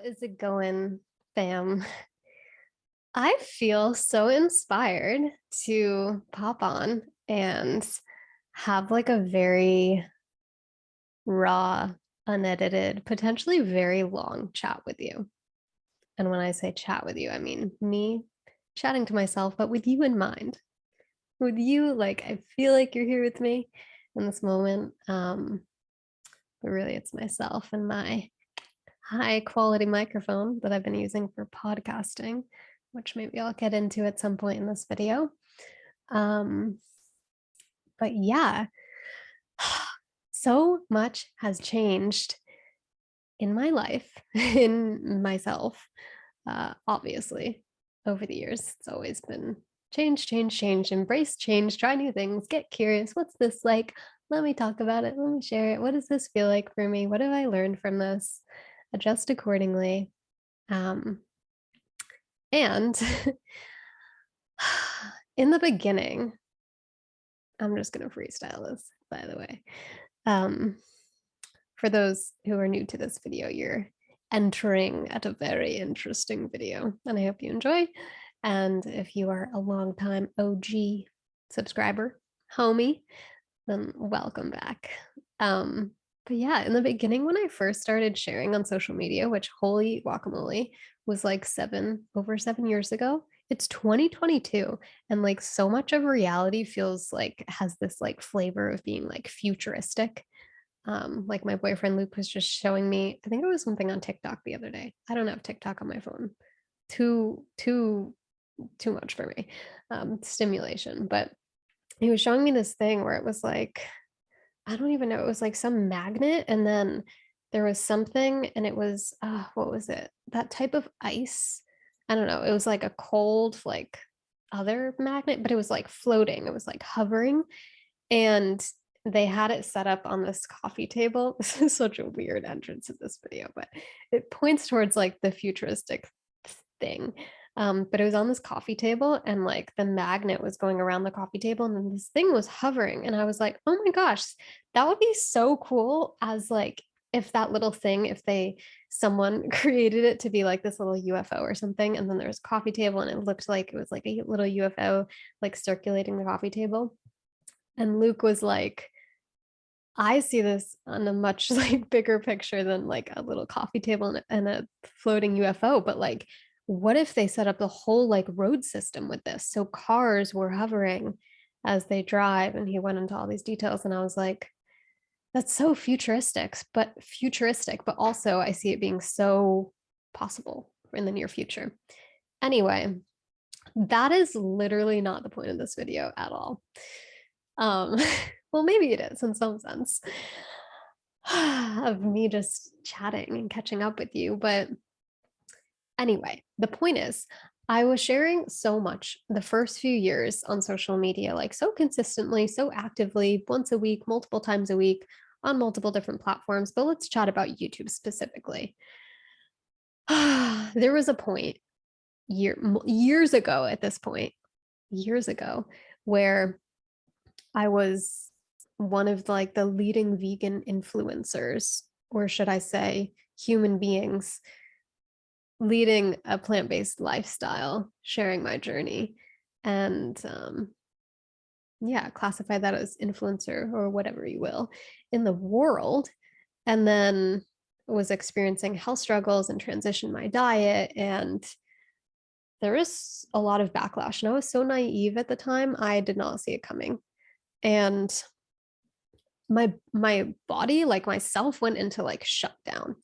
Is it going, fam? I feel so inspired to pop on and have like a very raw, unedited, potentially very long chat with you. And when I say chat with you, I mean me chatting to myself, but with you in mind. With you, like I feel like you're here with me in this moment. But really it's myself and my high quality microphone that I've been using for podcasting, which maybe I'll get into at some point in this video. Um, but yeah, so much has changed in my life, in myself, obviously, over the years. It's always been change, change, change, embrace change, try new things, get curious. What's this like? Let me talk about it. Let me share it. What does this feel like for me? What have I learned from this? Adjust accordingly. Um, and in the beginning, I'm just going to freestyle this, by the way. Um, for those who are new to this video, you're entering at a very interesting video, and I hope you enjoy. And if you are a longtime OG subscriber, homie, then welcome back. But yeah, in the beginning, when I first started sharing on social media, which holy guacamole was like over 7 years ago, it's 2022. And like so much of reality feels like has this like flavor of being like futuristic. Like my boyfriend Luke was just showing me, I think it was something on TikTok the other day. I don't have TikTok on my phone. Too much for me. Stimulation. But he was showing me this thing where it was like, I don't even know. It was like some magnet, and then there was something, and it was what was it? That type of ice. I don't know. It was like a cold, like other magnet, but it was like floating. It was like hovering, and they had it set up on this coffee table. This is such a weird entrance of this video, but it points towards like the futuristic thing. But it was on this coffee table, and like the magnet was going around the coffee table, and then this thing was hovering. And I was like, oh my gosh, that would be so cool as like if that little thing, if someone created it to be like this little UFO or something, and then there was a coffee table and it looked like it was like a little UFO like circulating the coffee table. And Luke was like, I see this on a much like bigger picture than like a little coffee table and a floating UFO. But like, what if they set up the whole like road system with this? So cars were hovering as they drive. And he went into all these details. And I was like, that's so futuristic, but also I see it being so possible in the near future. Anyway, that is literally not the point of this video at all. Um, well, maybe it is in some sense of me just chatting and catching up with you. But anyway, the point is, I was sharing so much the first few years on social media, like so consistently, so actively, once a week, multiple times a week on multiple different platforms. But let's chat about YouTube specifically. There was a point years ago at this point, years ago, where I was one of like the leading vegan influencers, or should I say human beings leading a plant-based lifestyle, sharing my journey, and yeah, classify that as influencer or whatever you will in the world. And then was experiencing health struggles and transitioned my diet, and there was a lot of backlash. And I was so naive at the time, I did not see it coming. And my body, like myself, went into like shutdown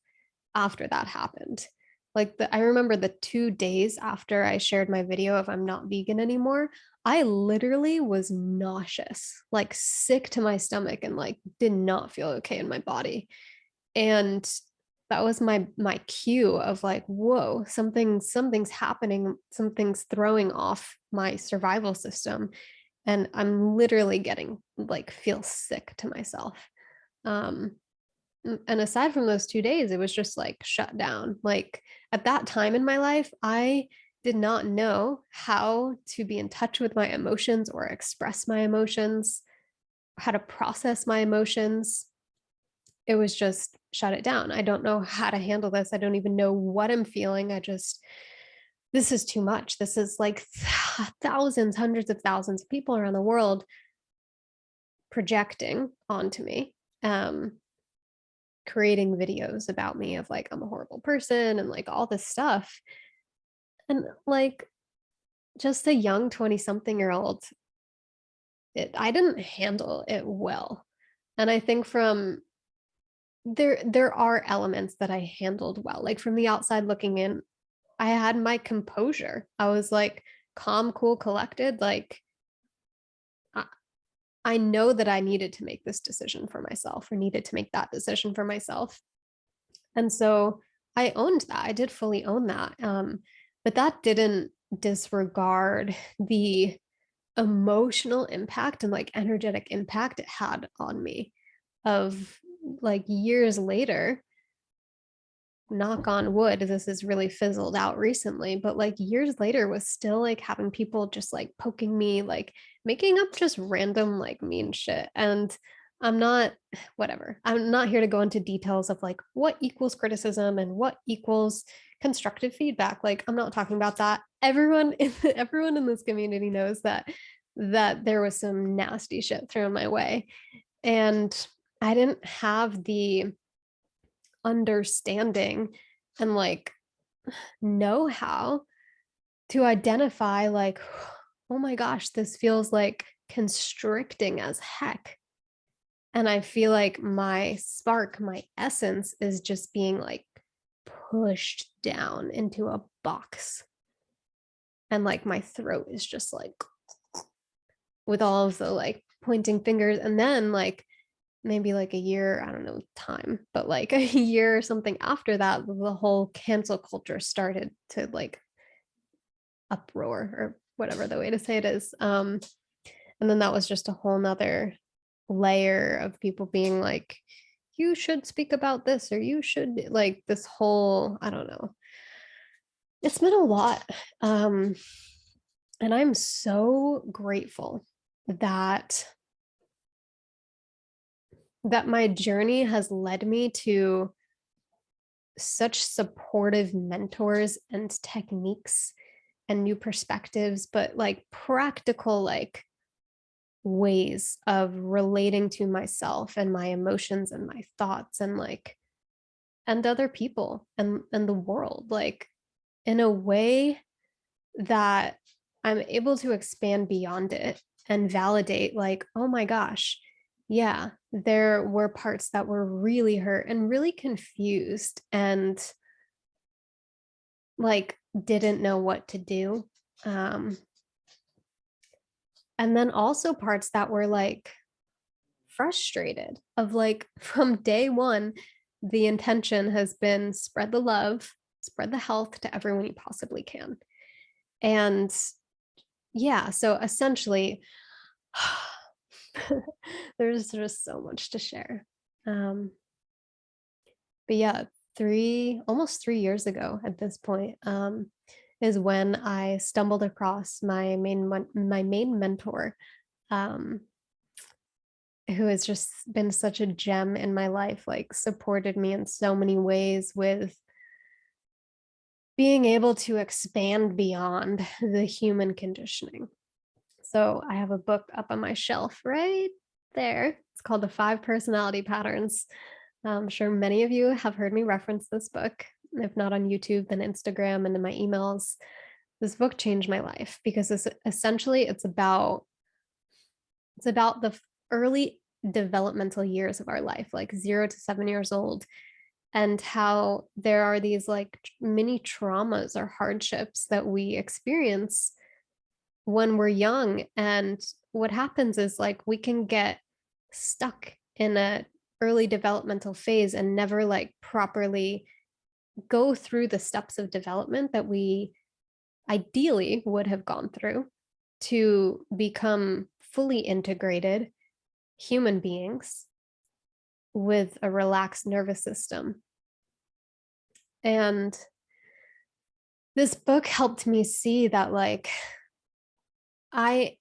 after that happened. Like I remember the 2 days after I shared my video of I'm not vegan anymore, I literally was nauseous, like sick to my stomach, and like did not feel okay in my body. And that was my cue of like, whoa, something's happening, something's throwing off my survival system. And I'm literally getting like feel sick to myself. Um, and aside from those 2 days, it was just like shut down. Like at that time in my life, I did not know how to be in touch with my emotions or express my emotions, how to process my emotions. it was just shut it down. I don't know how to handle this. I don't even know what I'm feeling. This is too much. This is like thousands, hundreds of thousands of people around the world projecting onto me, um, creating videos about me of like, I'm a horrible person and like all this stuff. And like, just a young 20 something year old, I didn't handle it well. And I think from there are elements that I handled well. Like from the outside looking in, I had my composure. I was like calm, cool, collected. Like I, I know that I needed to make this decision for myself or needed to make that decision for myself. And so I owned that. I did fully own that. But that didn't disregard the emotional impact and like energetic impact it had on me of like years later, knock on wood, this is really fizzled out recently, but like years later was still like having people just like poking me, like making up just random like mean shit. And I'm not, whatever. I'm not here to go into details of like what equals criticism and what equals constructive feedback. Like I'm not talking about that. Everyone in this community knows that there was some nasty shit thrown my way. And I didn't have the understanding and like know how to identify like, oh my gosh, this feels like constricting as heck. And I feel like my spark, my essence is just being like pushed down into a box. And like my throat is just like with all of the like pointing fingers. And then like maybe like a year, I don't know time, but like a year or something after that, the whole cancel culture started to like uproar or whatever the way to say it is. And then that was just a whole nother layer of people being like, you should speak about this, or you should like this whole, I don't know. It's been a lot. And I'm so grateful that my journey has led me to such supportive mentors and techniques and new perspectives, but like practical, like ways of relating to myself and my emotions and my thoughts and like, and other people and the world, like in a way that I'm able to expand beyond it and validate, like, oh my gosh, yeah, there were parts that were really hurt and really confused and like didn't know what to do. Um, and then also parts that were like frustrated of like from day one, the intention has been spread the love, spread the health to everyone you possibly can. And yeah, so essentially, there's just so much to share. Um, but yeah, almost 3 years ago at this point, is when I stumbled across my main mentor, um, who has just been such a gem in my life, like supported me in so many ways with being able to expand beyond the human conditioning. So I have a book up on my shelf right there. It's called The Five Personality Patterns. I'm sure many of you have heard me reference this book. If not on YouTube, then Instagram and in my emails. This book changed my life because it's about the early developmental years of our life, like 0 to 7 years old, and how there are these like mini traumas or hardships that we experience when we're young. And what happens is like we can get stuck in a early developmental phase and never like properly go through the steps of development that we ideally would have gone through to become fully integrated human beings with a relaxed nervous system. And this book helped me see that I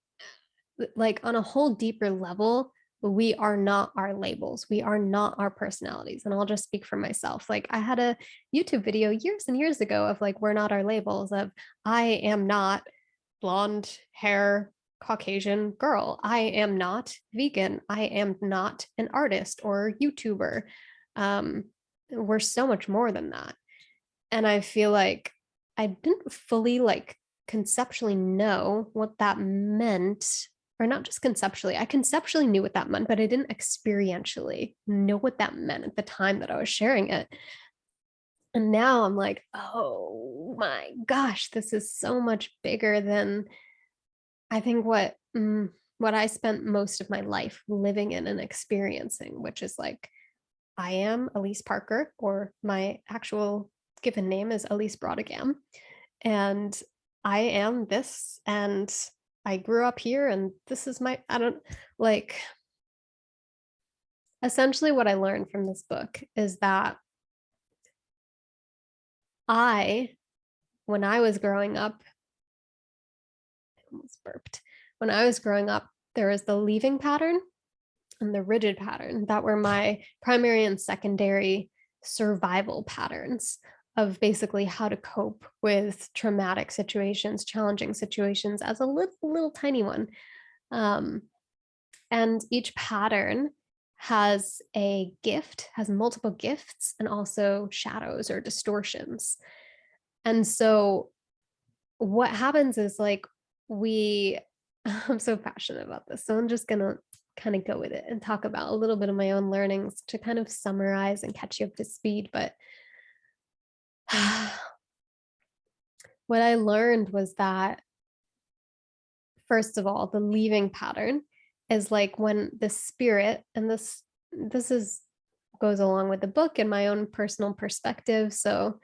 like on a whole deeper level, we are not our labels. We are not our personalities. And I'll just speak for myself. Like I had a YouTube video years and years ago of like, we're not our labels, of I am not blonde hair, Caucasian girl. I am not vegan. I am not an artist or YouTuber. Um, we're so much more than that. And I feel like I didn't fully like conceptually know what that meant, or not just conceptually. I conceptually knew what that meant, but I didn't experientially know what that meant at the time that I was sharing it. And now I'm like, oh my gosh, this is so much bigger than I think what I spent most of my life living in and experiencing, which is like I am Alyse Parker, or my actual given name is Alyse Broadagam, and I am this, and I grew up here, and this is my, I don't like, essentially what I learned from this book is that I, when I was growing up, I almost burped. When I was growing up, there was the leaving pattern and the rigid pattern that were my primary and secondary survival patterns of basically how to cope with traumatic situations, challenging situations as a little tiny one. Um, and each pattern has a gift, has multiple gifts, and also shadows or distortions. And so what happens is like we, I'm so passionate about this. So I'm just going to kind of go with it and talk about a little bit of my own learnings to kind of summarize and catch you up to speed. But what I learned was that, first of all, the leaving pattern is like when the spirit, and this is goes along with the book and my own personal perspective. So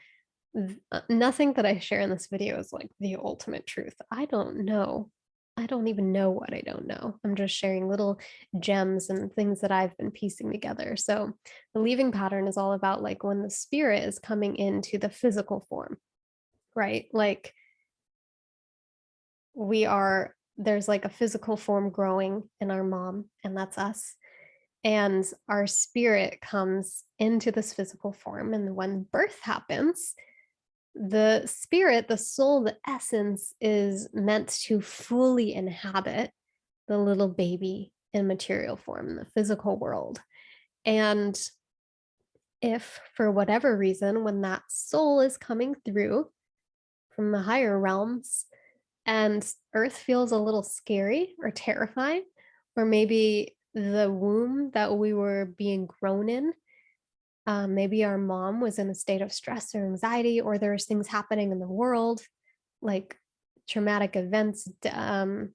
nothing that I share in this video is like the ultimate truth. I don't know. I don't even know what I don't know. I'm just sharing little gems and things that I've been piecing together. So the leaving pattern is all about like when the spirit is coming into the physical form, right? Like there's like a physical form growing in our mom, and that's us. And our spirit comes into this physical form. And when birth happens, the spirit, the soul, the essence is meant to fully inhabit the little baby in material form in the physical world. And if for whatever reason, when that soul is coming through from the higher realms and earth feels a little scary or terrifying, or maybe the womb that we were being grown in, maybe our mom was in a state of stress or anxiety, or there's things happening in the world, like traumatic events,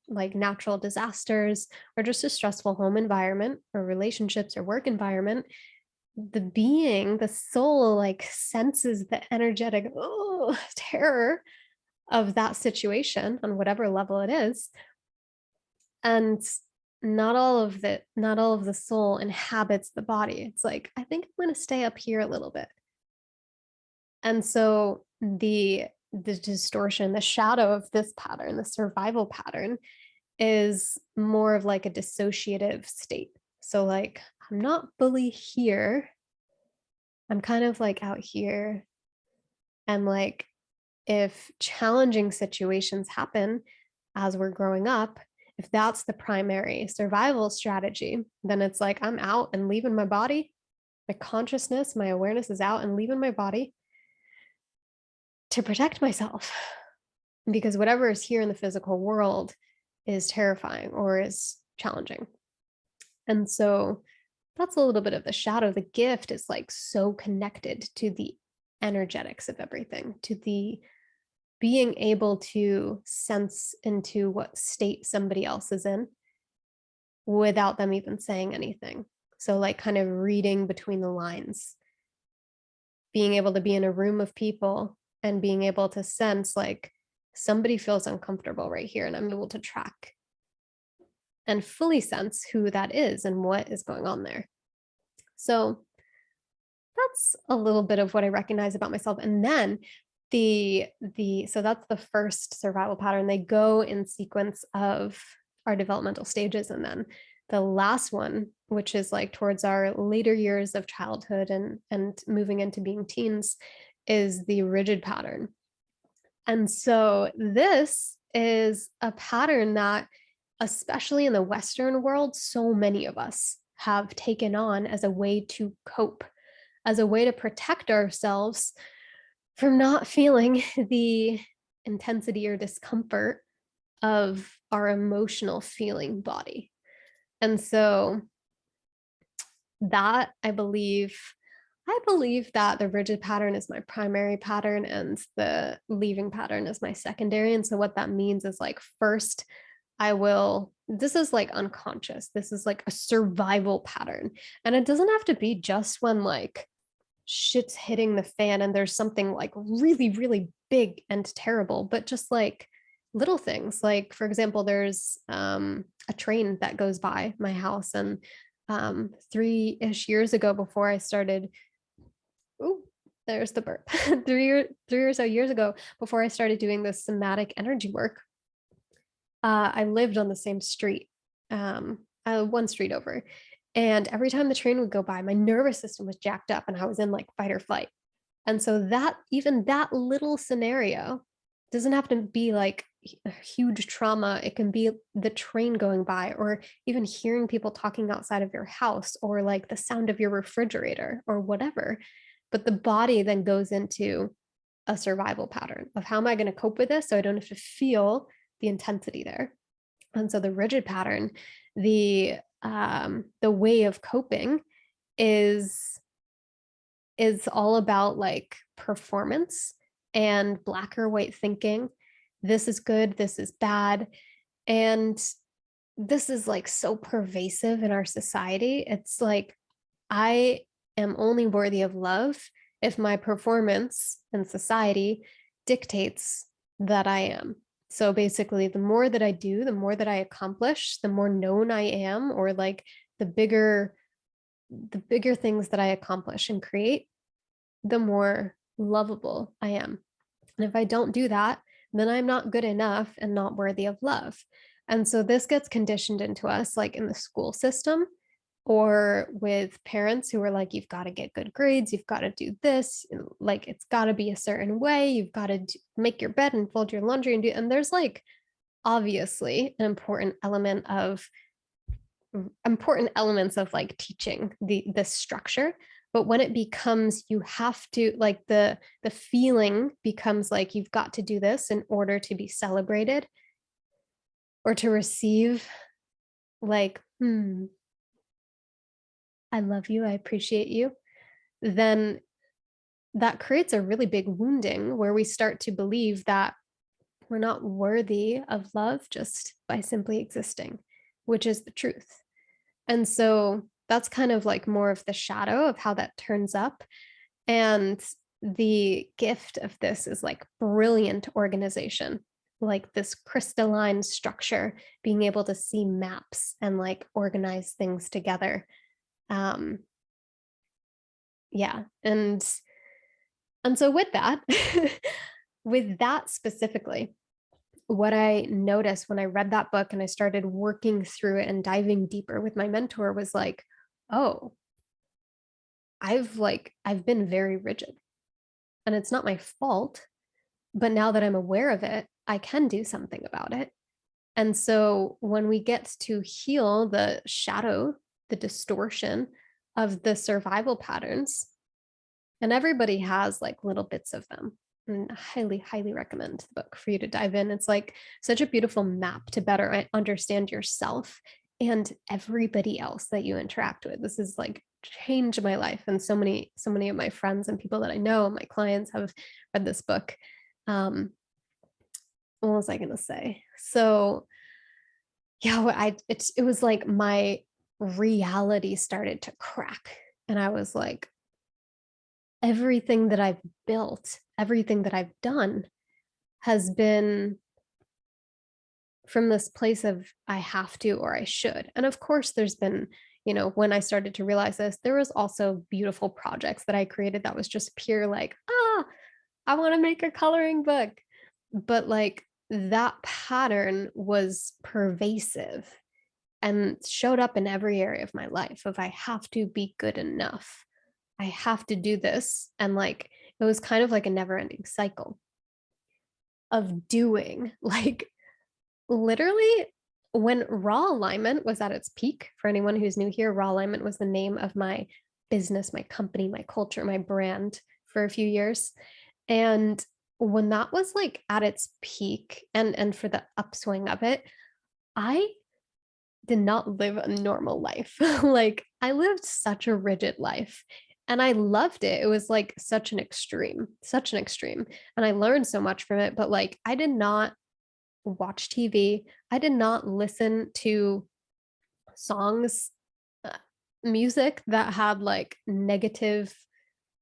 like natural disasters, or just a stressful home environment or relationships or work environment. The soul, like senses the energetic terror of that situation on whatever level it is. And not all of the soul inhabits the body. It's like, I think I'm going to stay up here a little bit. And so the distortion, the shadow of this pattern, the survival pattern, is more of like a dissociative state. So like I'm not fully here. I'm kind of like out here. And like if challenging situations happen as we're growing up, if that's the primary survival strategy, then it's like I'm out and leaving my body. My consciousness, my awareness is out and leaving my body to protect myself. Because whatever is here in the physical world is terrifying or is challenging. And so that's a little bit of the shadow. The gift is like so connected to the energetics of everything, to the being able to sense into what state somebody else is in without them even saying anything. So like kind of reading between the lines, being able to be in a room of people and being able to sense like somebody feels uncomfortable right here, and I'm able to track and fully sense who that is and what is going on there. So that's a little bit of what I recognize about myself. And then so that's the first survival pattern. They go in sequence of our developmental stages, and then the last one, which is like towards our later years of childhood and moving into being teens, is the rigid pattern. And so this is a pattern that, especially in the Western world, so many of us have taken on as a way to cope, as a way to protect ourselves from not feeling the intensity or discomfort of our emotional feeling body. And so that I believe that the rigid pattern is my primary pattern and the leaving pattern is my secondary. And so what that means is like first this is like unconscious. This is like a survival pattern. And it doesn't have to be just when like shit's hitting the fan and there's something like really, really big and terrible, but just like little things. Like, for example, there's a train that goes by my house, and 3-ish years ago, before I started, oh, there's the burp. 3 or so years ago, before I started doing this somatic energy work, I lived on the same street, one street over. And every time the train would go by, my nervous system was jacked up and I was in like fight or flight. And so even that little scenario doesn't have to be like a huge trauma. It can be the train going by, or even hearing people talking outside of your house, or like the sound of your refrigerator or whatever. But the body then goes into a survival pattern of, how am I going to cope with this so I don't have to feel the intensity there? And so the rigid pattern, the way of coping is all about like performance and black or white thinking. This is good, this is bad. And this is like so pervasive in our society. It's like, I am only worthy of love if my performance in society dictates that I am. So basically, the more that I do, the more that I accomplish, the more known I am, or like the bigger things that I accomplish and create, the more lovable I am. And if I don't do that, then I'm not good enough and not worthy of love. And so this gets conditioned into us, like in the school system, or with parents who are like, you've got to get good grades, you've got to do this, like it's got to be a certain way, you've got to make your bed and fold your laundry and there's like obviously an important elements of like teaching this structure. But when it becomes, you have to, like, the feeling becomes like you've got to do this in order to be celebrated or to receive, like, I love you, I appreciate you, then that creates a really big wounding where we start to believe that we're not worthy of love just by simply existing, which is the truth. And so that's kind of like more of the shadow of how that turns up. And the gift of this is like brilliant organization, like this crystalline structure, being able to see maps and like organize things together. Um, yeah. And so with that, with that specifically, what I noticed when I read that book and I started working through it and diving deeper with my mentor was like, oh, I've been very rigid and it's not my fault, but now that I'm aware of it, I can do something about it. And so when we get to heal the shadow, the distortion of the survival patterns, and everybody has like little bits of them. And I highly, highly recommend the book for you to dive in. It's like such a beautiful map to better understand yourself and everybody else that you interact with. This is like changed my life. And so many of my friends and people that I know, my clients, have read this book. What was I gonna say? So yeah, it was like my reality started to crack. And I was like, everything that I've built, everything that I've done has been from this place of I have to or I should. And of course, there's been, when I started to realize this, there was also beautiful projects that I created that was just pure like, I want to make a coloring book. But like that pattern was pervasive and showed up in every area of my life of I have to be good enough. I have to do this. And like it was kind of like a never-ending cycle of doing. Like literally when raw alignment was at its peak, for anyone who's new here, raw alignment was the name of my business, my company, my culture, my brand for a few years. And when that was like at its peak and for the upswing of it, I did not live a normal life. Like I lived such a rigid life and I loved it. It was like such an extreme, such an extreme. And I learned so much from it, but like I did not watch TV. I did not listen to songs, uh, music that had like negative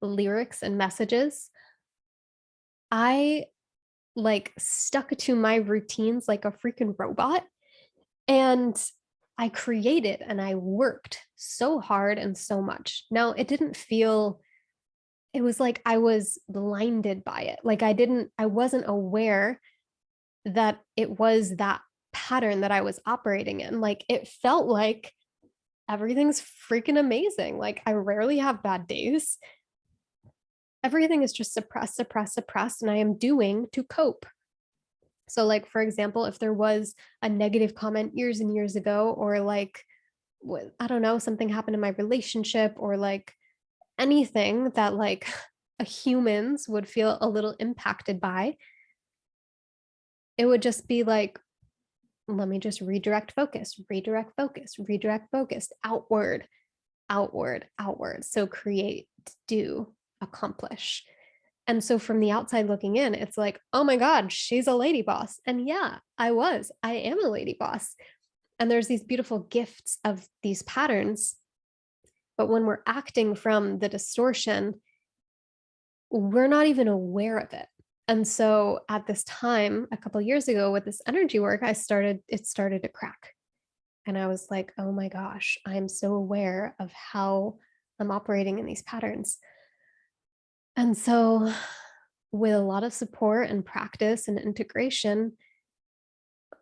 lyrics and messages. I like stuck to my routines like a freaking robot. And I created and I worked so hard and so much. Now, it didn't feel, it was like I was blinded by it. Like I wasn't aware that it was that pattern that I was operating in. Like it felt like everything's freaking amazing. Like I rarely have bad days. Everything is just suppressed, suppressed, suppressed, and I am doing to cope. So, like, for example, if there was a negative comment years and years ago, or like, I don't know, something happened in my relationship, or like anything that like humans would feel a little impacted by, it would just be like, let me just redirect focus, redirect focus, outward, outward, outward. So create, do, accomplish. And so from the outside looking in, it's like, oh my God, she's a lady boss. And yeah, I am a lady boss. And there's these beautiful gifts of these patterns. But when we're acting from the distortion, we're not even aware of it. And so at this time, a couple of years ago with this energy work, it started to crack. And I was like, oh my gosh, I'm so aware of how I'm operating in these patterns. And so, with a lot of support and practice and integration,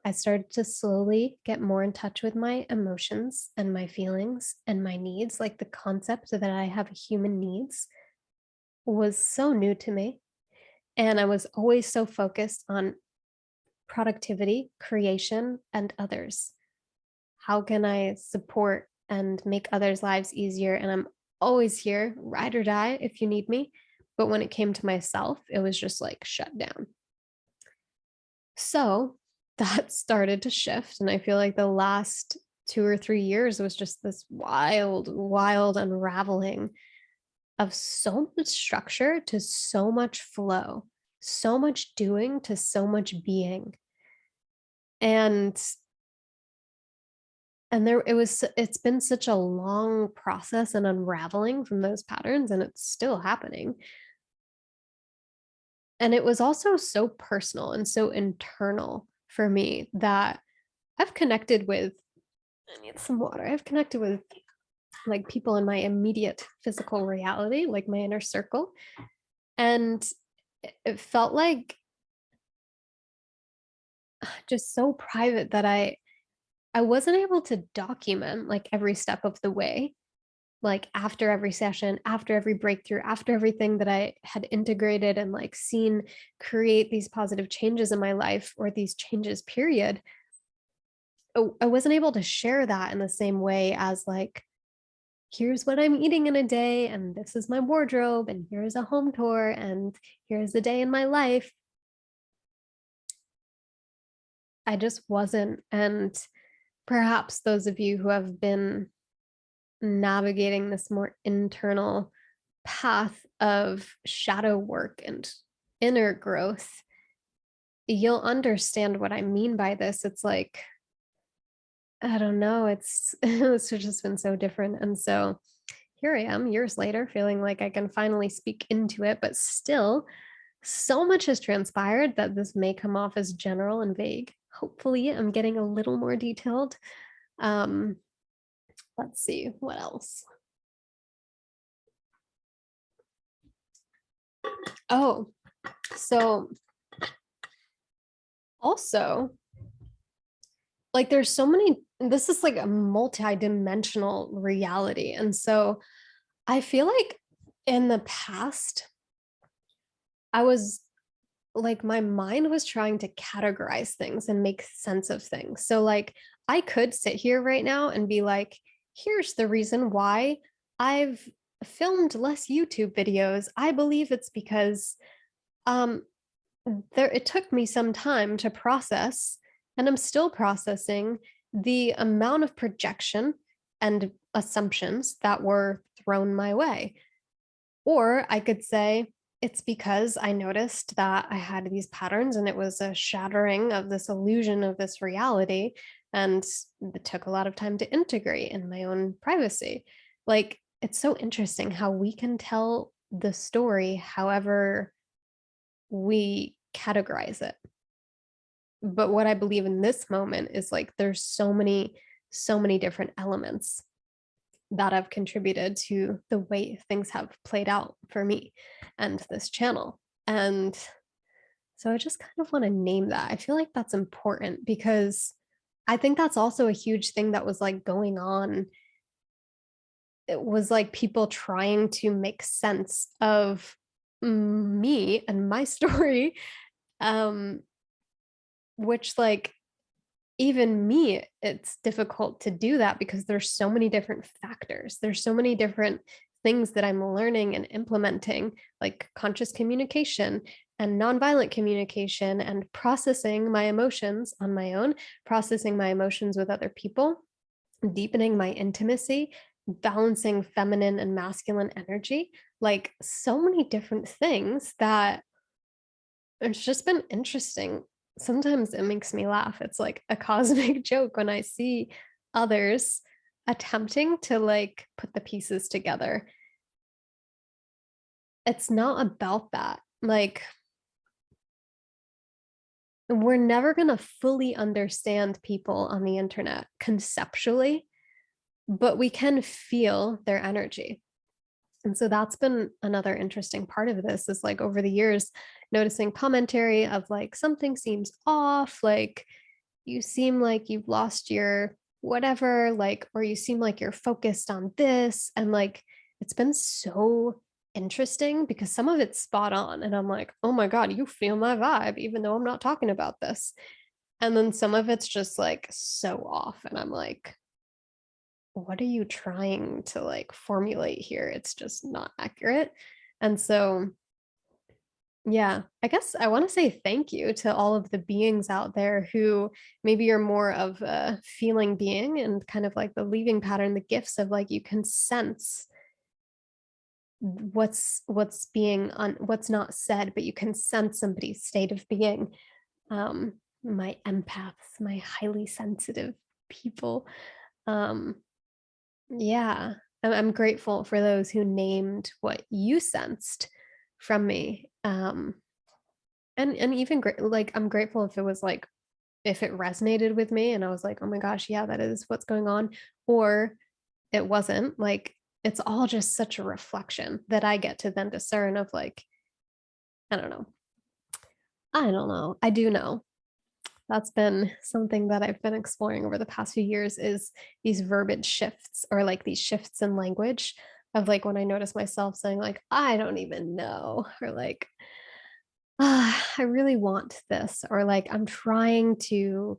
I started to slowly get more in touch with my emotions and my feelings and my needs. Like the concept that I have human needs was so new to me. And I was always so focused on productivity, creation, and others. How can I support and make others' lives easier? And I'm always here, ride or die if you need me. But when it came to myself, it was just like shut down. So that started to shift. And I feel like the last 2 or 3 years was just this wild, wild unraveling of so much structure to so much flow, so much doing to so much being. And it's been such a long process and unraveling from those patterns, and it's still happening. And it was also so personal and so internal for me that I've connected with, I need some water. I've connected with like people in my immediate physical reality, like my inner circle. And it felt like just so private that I wasn't able to document like every step of the way, like after every session, after every breakthrough, after everything that I had integrated and like seen create these positive changes in my life or these changes, period. I wasn't able to share that in the same way as like, here's what I'm eating in a day, and this is my wardrobe, and here's a home tour, and here's the day in my life. I just wasn't. And perhaps those of you who have been navigating this more internal path of shadow work and inner growth, you'll understand what I mean by this. It's like, I don't know, it's just been so different. And so here I am years later, feeling like I can finally speak into it, but still, so much has transpired that this may come off as general and vague. Hopefully, I'm getting a little more detailed. Um, let's see what else. Oh, so also, like, there's so many this is like a multi-dimensional reality. And so I feel like in the past, I was like my mind was trying to categorize things and make sense of things. So like I could sit here right now and be like, here's the reason why I've filmed less YouTube videos. I believe it's because um it took me some time to process, and I'm still processing the amount of projection and assumptions that were thrown my way. Or I could say it's because I noticed that I had these patterns and it was a shattering of this illusion of this reality. And it took a lot of time to integrate in my own privacy. Like, it's so interesting how we can tell the story however we categorize it. But what I believe in this moment is like there's so many different elements that have contributed to the way things have played out for me and this channel. And so I just kind of want to name that. I feel like that's important because I think that's also a huge thing that was like going on. It was like people trying to make sense of me and my story, um which like even me, it's difficult to do that because there's so many different factors. There's so many different things that I'm learning and implementing, like conscious communication and nonviolent communication and processing my emotions on my own, processing my emotions with other people, deepening my intimacy, balancing feminine and masculine energy, like so many different things that it's just been interesting. Sometimes it makes me laugh. It's like a cosmic joke when I see others attempting to like put the pieces together. It's not about that. Like, we're never going to fully understand people on the internet conceptually, but we can feel their energy. And so that's been another interesting part of this is like over the years, noticing commentary of like something seems off, like you seem like you've lost your whatever, like, or you seem like you're focused on this. And like, it's been so interesting because some of it's spot on. And I'm like, oh my God, you feel my vibe, even though I'm not talking about this. And then some of it's just like so off. And I'm like, what are you trying to like formulate here? It's just not accurate. And so, yeah, I guess I want to say thank you to all of the beings out there who maybe you're more of a feeling being and kind of like the leaving pattern, the gifts of like you can sense what's being on what's not said, but you can sense somebody's state of being. My empaths, my highly sensitive people. Um, Yeah, I'm grateful for those who named what you sensed from me. And even great, like I'm grateful if it was like if it resonated with me and I was like, oh my gosh, yeah, that is what's going on, or it wasn't. Like it's all just such a reflection that I get to then discern of like, I don't know. I don't know. I do know. That's been something that I've been exploring over the past few years is these verbage shifts or like these shifts in language of like when I notice myself saying like I don't even know or like I really want this or like I'm trying to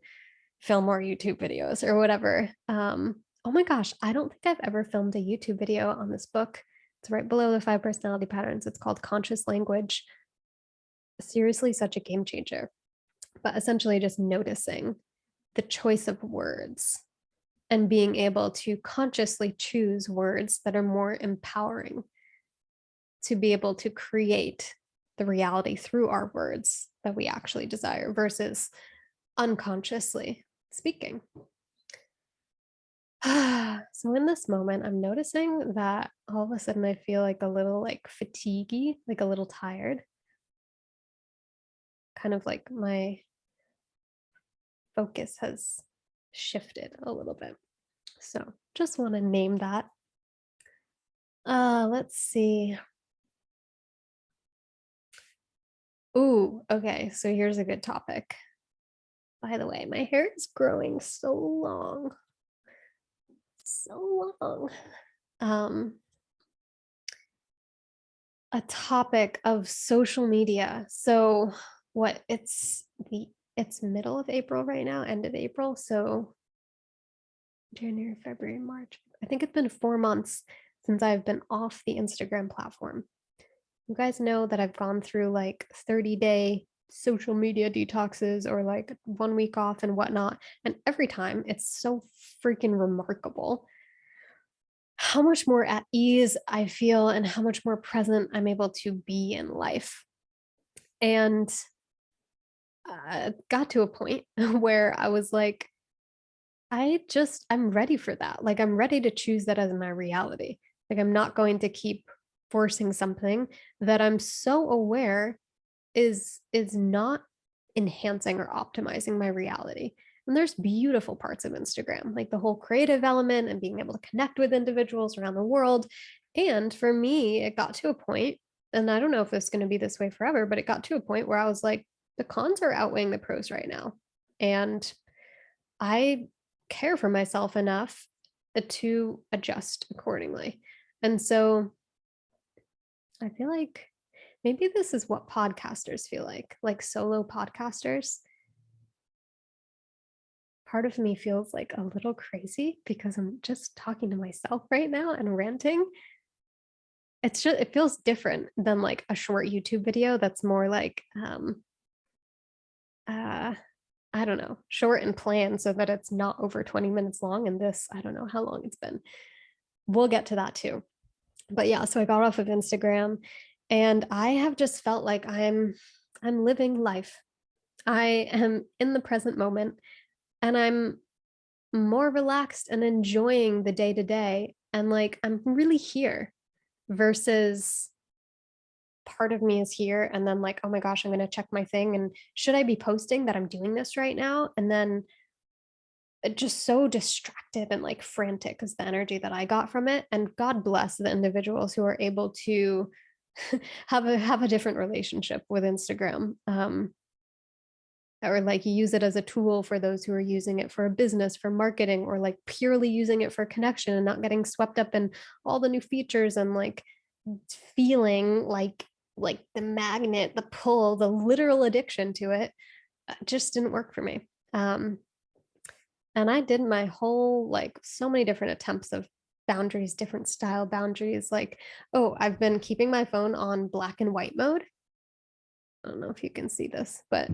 film more YouTube videos or whatever. Oh my gosh, I don't think I've ever filmed a YouTube video on this book. It's right below the 5 personality patterns. It's called Conscious Language. Seriously, such a game changer, but essentially just noticing the choice of words and being able to consciously choose words that are more empowering to be able to create the reality through our words that we actually desire versus unconsciously speaking. So in this moment, I'm noticing that all of a sudden I feel like a little like fatiguey, like a little tired, kind of like my focus has shifted a little bit. So just want to name that. Let's see. Ooh, okay. So here's a good topic. By the way, my hair is growing so long. so long. Um, a topic of social media. So what it's middle of April right now, end of April. So January, February, March. I think it's been 4 months since I've been off the Instagram platform. You guys know that I've gone through like 30-day social media detoxes or like 1 week off and whatnot. And every time it's so freaking remarkable how much more at ease I feel and how much more present I'm able to be in life. And got to a point where I was like, I'm ready for that. Like, I'm ready to choose that as my reality. Like, I'm not going to keep forcing something that I'm so aware is not enhancing or optimizing my reality. And there's beautiful parts of Instagram, like the whole creative element and being able to connect with individuals around the world. And for me, it got to a point, and I don't know if it's going to be this way forever, but it got to a point where I was like, the cons are outweighing the pros right now. And I care for myself enough to adjust accordingly. And so I feel like maybe this is what podcasters feel like solo podcasters. Part of me feels like a little crazy because I'm just talking to myself right now and ranting. It feels different than like a short YouTube video that's more like uh I don't know, short and planned so that it's not over 20 minutes long. And this, I don't know how long it's been. We'll get to that too. But yeah, so I got off of Instagram and I have just felt like I'm living life. I am in the present moment and I'm more relaxed and enjoying the day to day. And like, I'm really here versus part of me is here. And then, like, oh my gosh, I'm going to check my thing. And should I be posting that I'm doing this right now? And then just so distracted and like frantic is the energy that I got from it. And God bless the individuals who are able to have a different relationship with Instagram. Or like you use it as a tool for those who are using it for a business, for marketing, or like purely using it for connection and not getting swept up in all the new features and like feeling like the magnet, the pull, the literal addiction to it just didn't work for me. And I did my whole like so many different attempts of boundaries, different style boundaries. Like, oh, I've been keeping my phone on black and white mode. I don't know if you can see this, but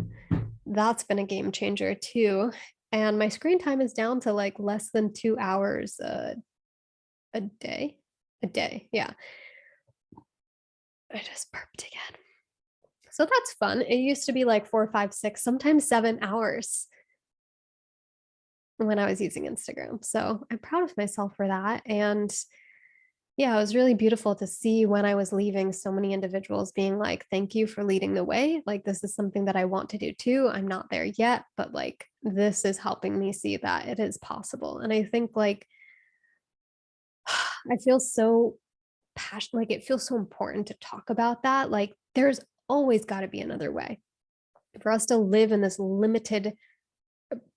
that's been a game changer too. And my screen time is down to like less than 2 hours a day. A day. Yeah. I just burped again. So that's fun. It used to be like 4, 5, 6, sometimes 7 hours when I was using Instagram. So I'm proud of myself for that. And yeah, it was really beautiful to see when I was leaving so many individuals being like, thank you for leading the way. Like, this is something that I want to do too. I'm not there yet, but like, this is helping me see that it is possible. And I think like, I feel so passionate, like, it feels so important to talk about that. Like, there's always got to be another way for us to live in this limited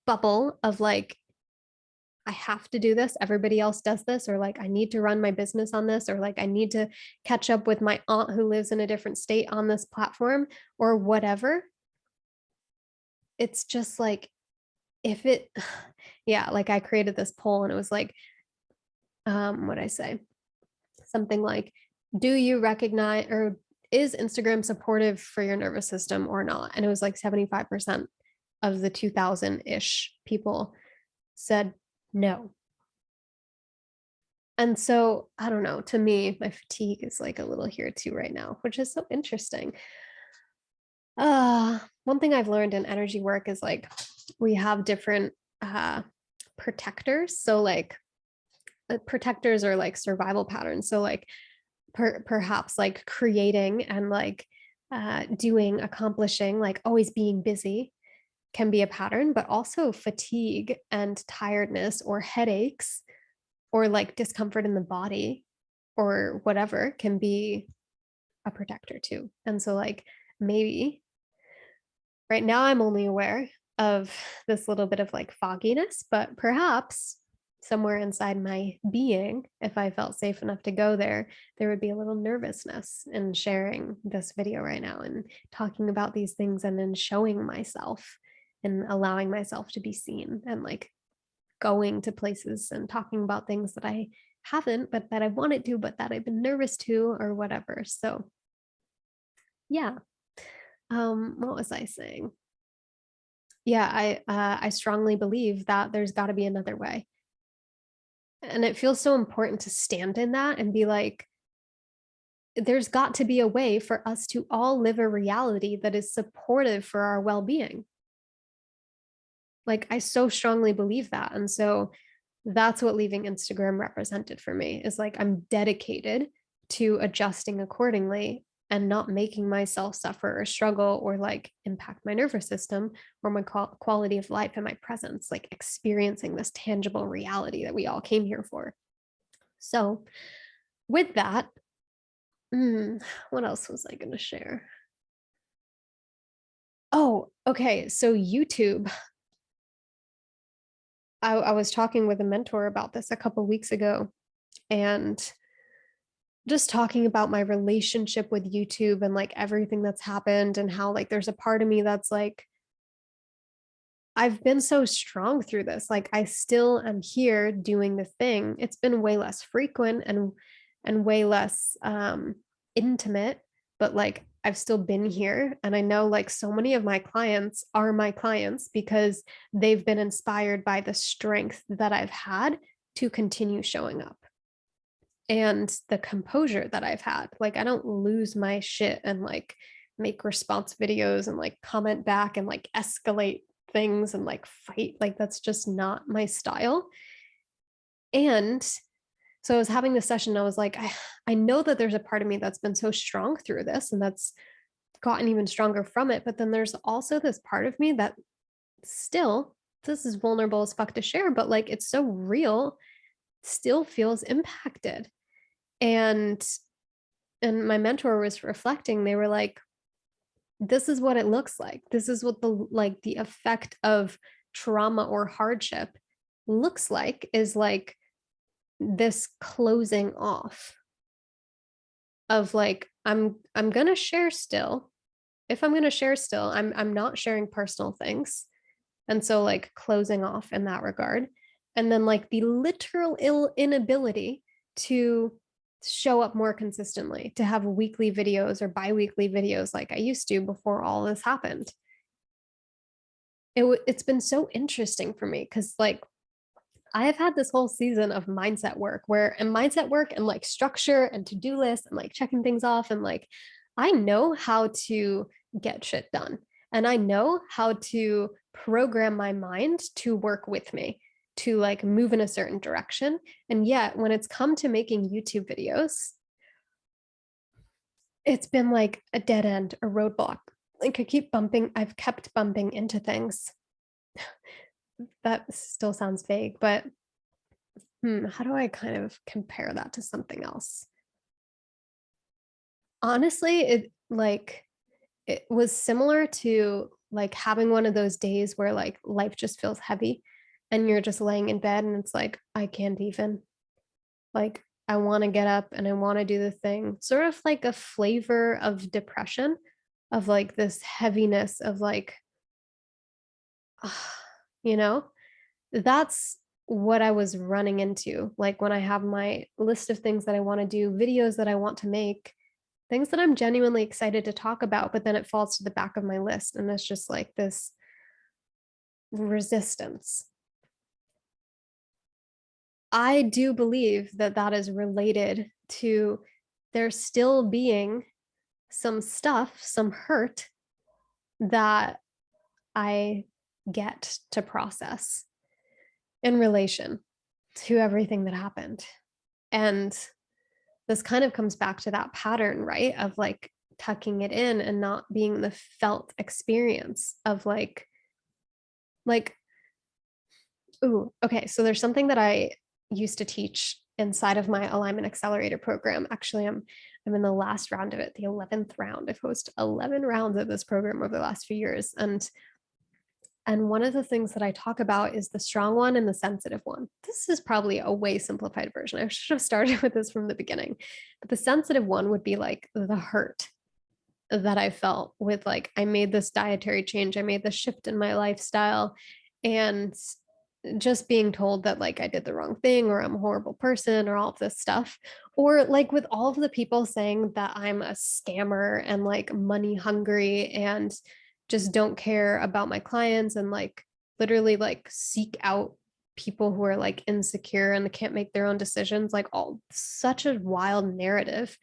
bubble of like, I have to do this. Everybody else does this, or like I need to run my business on this, or like I need to catch up with my aunt who lives in a different state on this platform, or whatever. It's just like, if it, yeah, like I created this poll and it was like, what I say? Something like, do you recognize or is Instagram supportive for your nervous system or not? And it was like 75% of the 2000 ish people said no. And so, I don't know, to me, my fatigue is like a little here too right now, which is so interesting. One thing I've learned in energy work is like we have different protectors. So like protectors are like survival patterns. So like perhaps like creating and like doing, accomplishing, like always being busy can be a pattern, but also fatigue and tiredness or headaches or like discomfort in the body or whatever can be a protector too. And so like maybe right now I'm only aware of this little bit of like fogginess, but perhaps somewhere inside my being, if I felt safe enough to go there, there would be a little nervousness in sharing this video right now and talking about these things and then showing myself and allowing myself to be seen and like going to places and talking about things that I haven't, but that I wanted to, but that I've been nervous to or whatever. So yeah. What was I saying? Yeah, I strongly believe that there's got to be another way. And it feels so important to stand in that and be like, there's got to be a way for us to all live a reality that is supportive for our well-being. Like, I so strongly believe that. And so that's what leaving Instagram represented for me is like, I'm dedicated to adjusting accordingly and not making myself suffer or struggle or like impact my nervous system or my quality of life and my presence, like experiencing this tangible reality that we all came here for. So, with that, what else was I going to share? Oh, okay. So, YouTube. I was talking with a mentor about this a couple weeks ago and just talking about my relationship with YouTube and like everything that's happened and how like there's a part of me that's like, I've been so strong through this. Like I still am here doing the thing. It's been way less frequent and way less intimate, but like I've still been here. And I know like so many of my clients are my clients because they've been inspired by the strength that I've had to continue showing up and the composure that I've had. Like I don't lose my shit and like make response videos and like comment back and like escalate things and like fight. Like that's just not my style. And so I was having this session. I was like, I know that there's a part of me that's been so strong through this and that's gotten even stronger from it. But then there's also this part of me that still, this is vulnerable as fuck to share, but like it's so real, still feels impacted. And my mentor was reflecting, they were like, this is what it looks like. This is what the effect of trauma or hardship looks like, is like this closing off of like, I'm gonna share still. If I'm gonna share still, I'm not sharing personal things. And so like closing off in that regard. And then like the literal inability to show up more consistently, to have weekly videos or bi-weekly videos like I used to before all this happened. It's been so interesting for me because like I have had this whole season of mindset work and like structure and to-do lists and like checking things off and like I know how to get shit done and I know how to program my mind to work with me to like move in a certain direction. And yet when it's come to making YouTube videos, it's been like a dead end, a roadblock. Like I've kept bumping into things. That still sounds vague, but how do I kind of compare that to something else? Honestly, it was similar to like having one of those days where like life just feels heavy and you're just laying in bed and it's like, I can't even. Like, I want to get up and I want to do the thing. Sort of like a flavor of depression, of like this heaviness of like, you know, that's what I was running into. Like when I have my list of things that I want to do, videos that I want to make, things that I'm genuinely excited to talk about, but then it falls to the back of my list. And it's just like this resistance. I do believe that that is related to there still being some stuff, some hurt that I get to process in relation to everything that happened. And this kind of comes back to that pattern, right? Of like tucking it in and not being the felt experience of like, ooh, okay. So there's something that I used to teach inside of my alignment accelerator program. Actually, I'm in the last round of it, the 11th round. I've hosted 11 rounds of this program over the last few years. And And one of the things that I talk about is the strong one and the sensitive one. This is probably a way simplified version. I should have started with this from the beginning. But the sensitive one would be like the hurt that I felt with like, I made this dietary change, I made this shift in my lifestyle, and just being told that like I did the wrong thing or I'm a horrible person or all of this stuff. Or like with all of the people saying that I'm a scammer and like money hungry and just don't care about my clients and like literally like seek out people who are like insecure and they can't make their own decisions, like all such a wild narrative.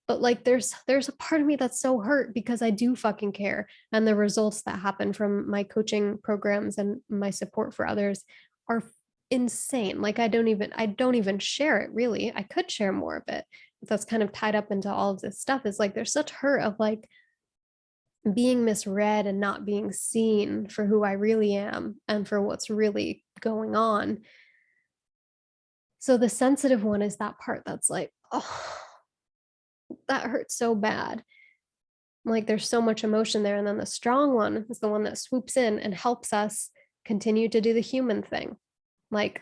But like there's a part of me that's so hurt because I do fucking care, and the results that happen from my coaching programs and my support for others are insane. Like I don't even share it really. I could share more of it, but that's kind of tied up into all of this stuff. Is like there's such hurt of like being misread and not being seen for who I really am and for what's really going on. So the sensitive one is that part that's like, oh, that hurts so bad. Like there's so much emotion there. And then the strong one is the one that swoops in and helps us continue to do the human thing. Like,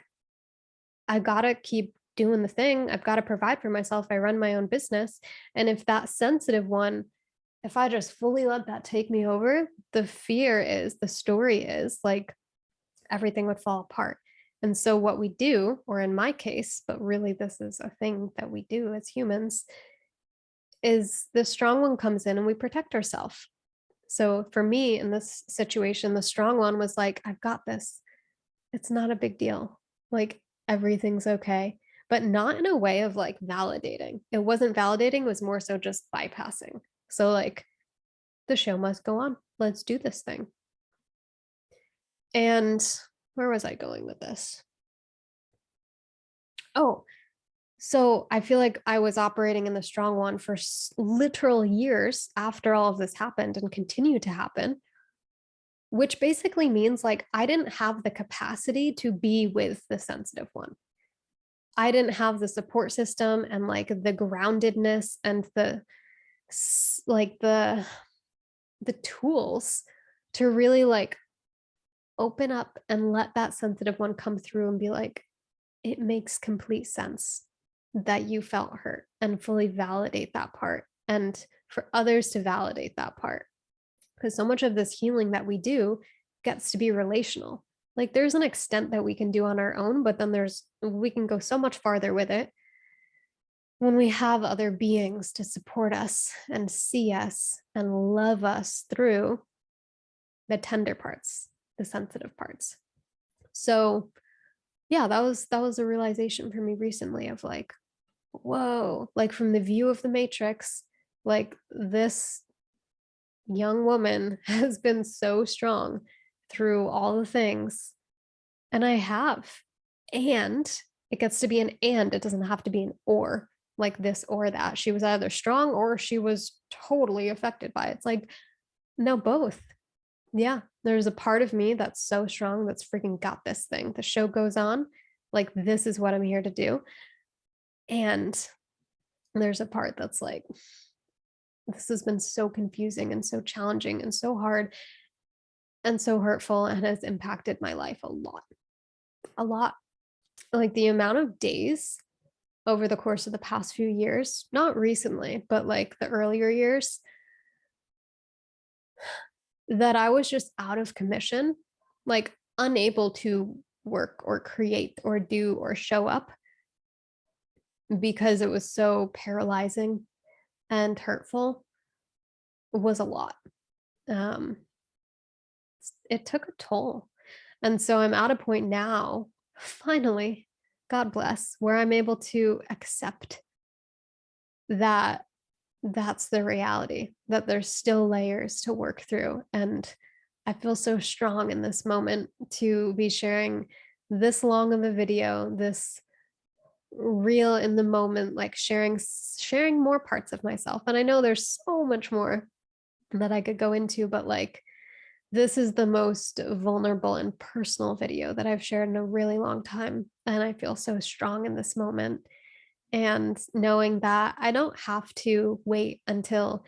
I gotta keep doing the thing. I've got to provide for myself. I run my own business. And if that sensitive one, if I just fully let that take me over, the fear is, the story is like everything would fall apart. And so, what we do, or in my case, but really this is a thing that we do as humans, is the strong one comes in and we protect ourselves. So, for me in this situation, the strong one was like, I've got this. It's not a big deal. Like, everything's okay, but not in a way of like validating. It wasn't validating, it was more so just bypassing. So, like, the show must go on. Let's do this thing. And where was I going with this? Oh, so I feel like I was operating in the strong one for literal years after all of this happened and continued to happen, which basically means like I didn't have the capacity to be with the sensitive one. I didn't have the support system and like the groundedness and the like the tools to really like open up and let that sensitive one come through and be like, it makes complete sense that you felt hurt, and fully validate that part, and for others to validate that part. Because so much of this healing that we do gets to be relational. Like there's an extent that we can do on our own, but then we can go so much farther with it when we have other beings to support us and see us and love us through the tender parts, the sensitive parts. So yeah, that was a realization for me recently of like, whoa, like from the view of the Matrix, like this young woman has been so strong through all the things, and I have. And it gets to be an and, it doesn't have to be an or, like this or that. She was either strong or she was totally affected by it. It's like, no, both. Yeah, there's a part of me that's so strong that's freaking got this thing. The show goes on. Like, this is what I'm here to do. And there's a part that's like, this has been so confusing and so challenging and so hard and so hurtful and has impacted my life a lot. A lot. Like the amount of days over the course of the past few years, not recently, but like the earlier years, that I was just out of commission, like unable to work or create or do or show up because it was so paralyzing and hurtful, was a lot. Um, it took a toll. And so I'm at a point now, finally, God bless, where I'm able to accept that that's the reality, that there's still layers to work through. And I feel so strong in this moment to be sharing this long of a video, this real in the moment, like sharing more parts of myself. And I know there's so much more that I could go into, but like this is the most vulnerable and personal video that I've shared in a really long time. And I feel so strong in this moment. And knowing that I don't have to wait until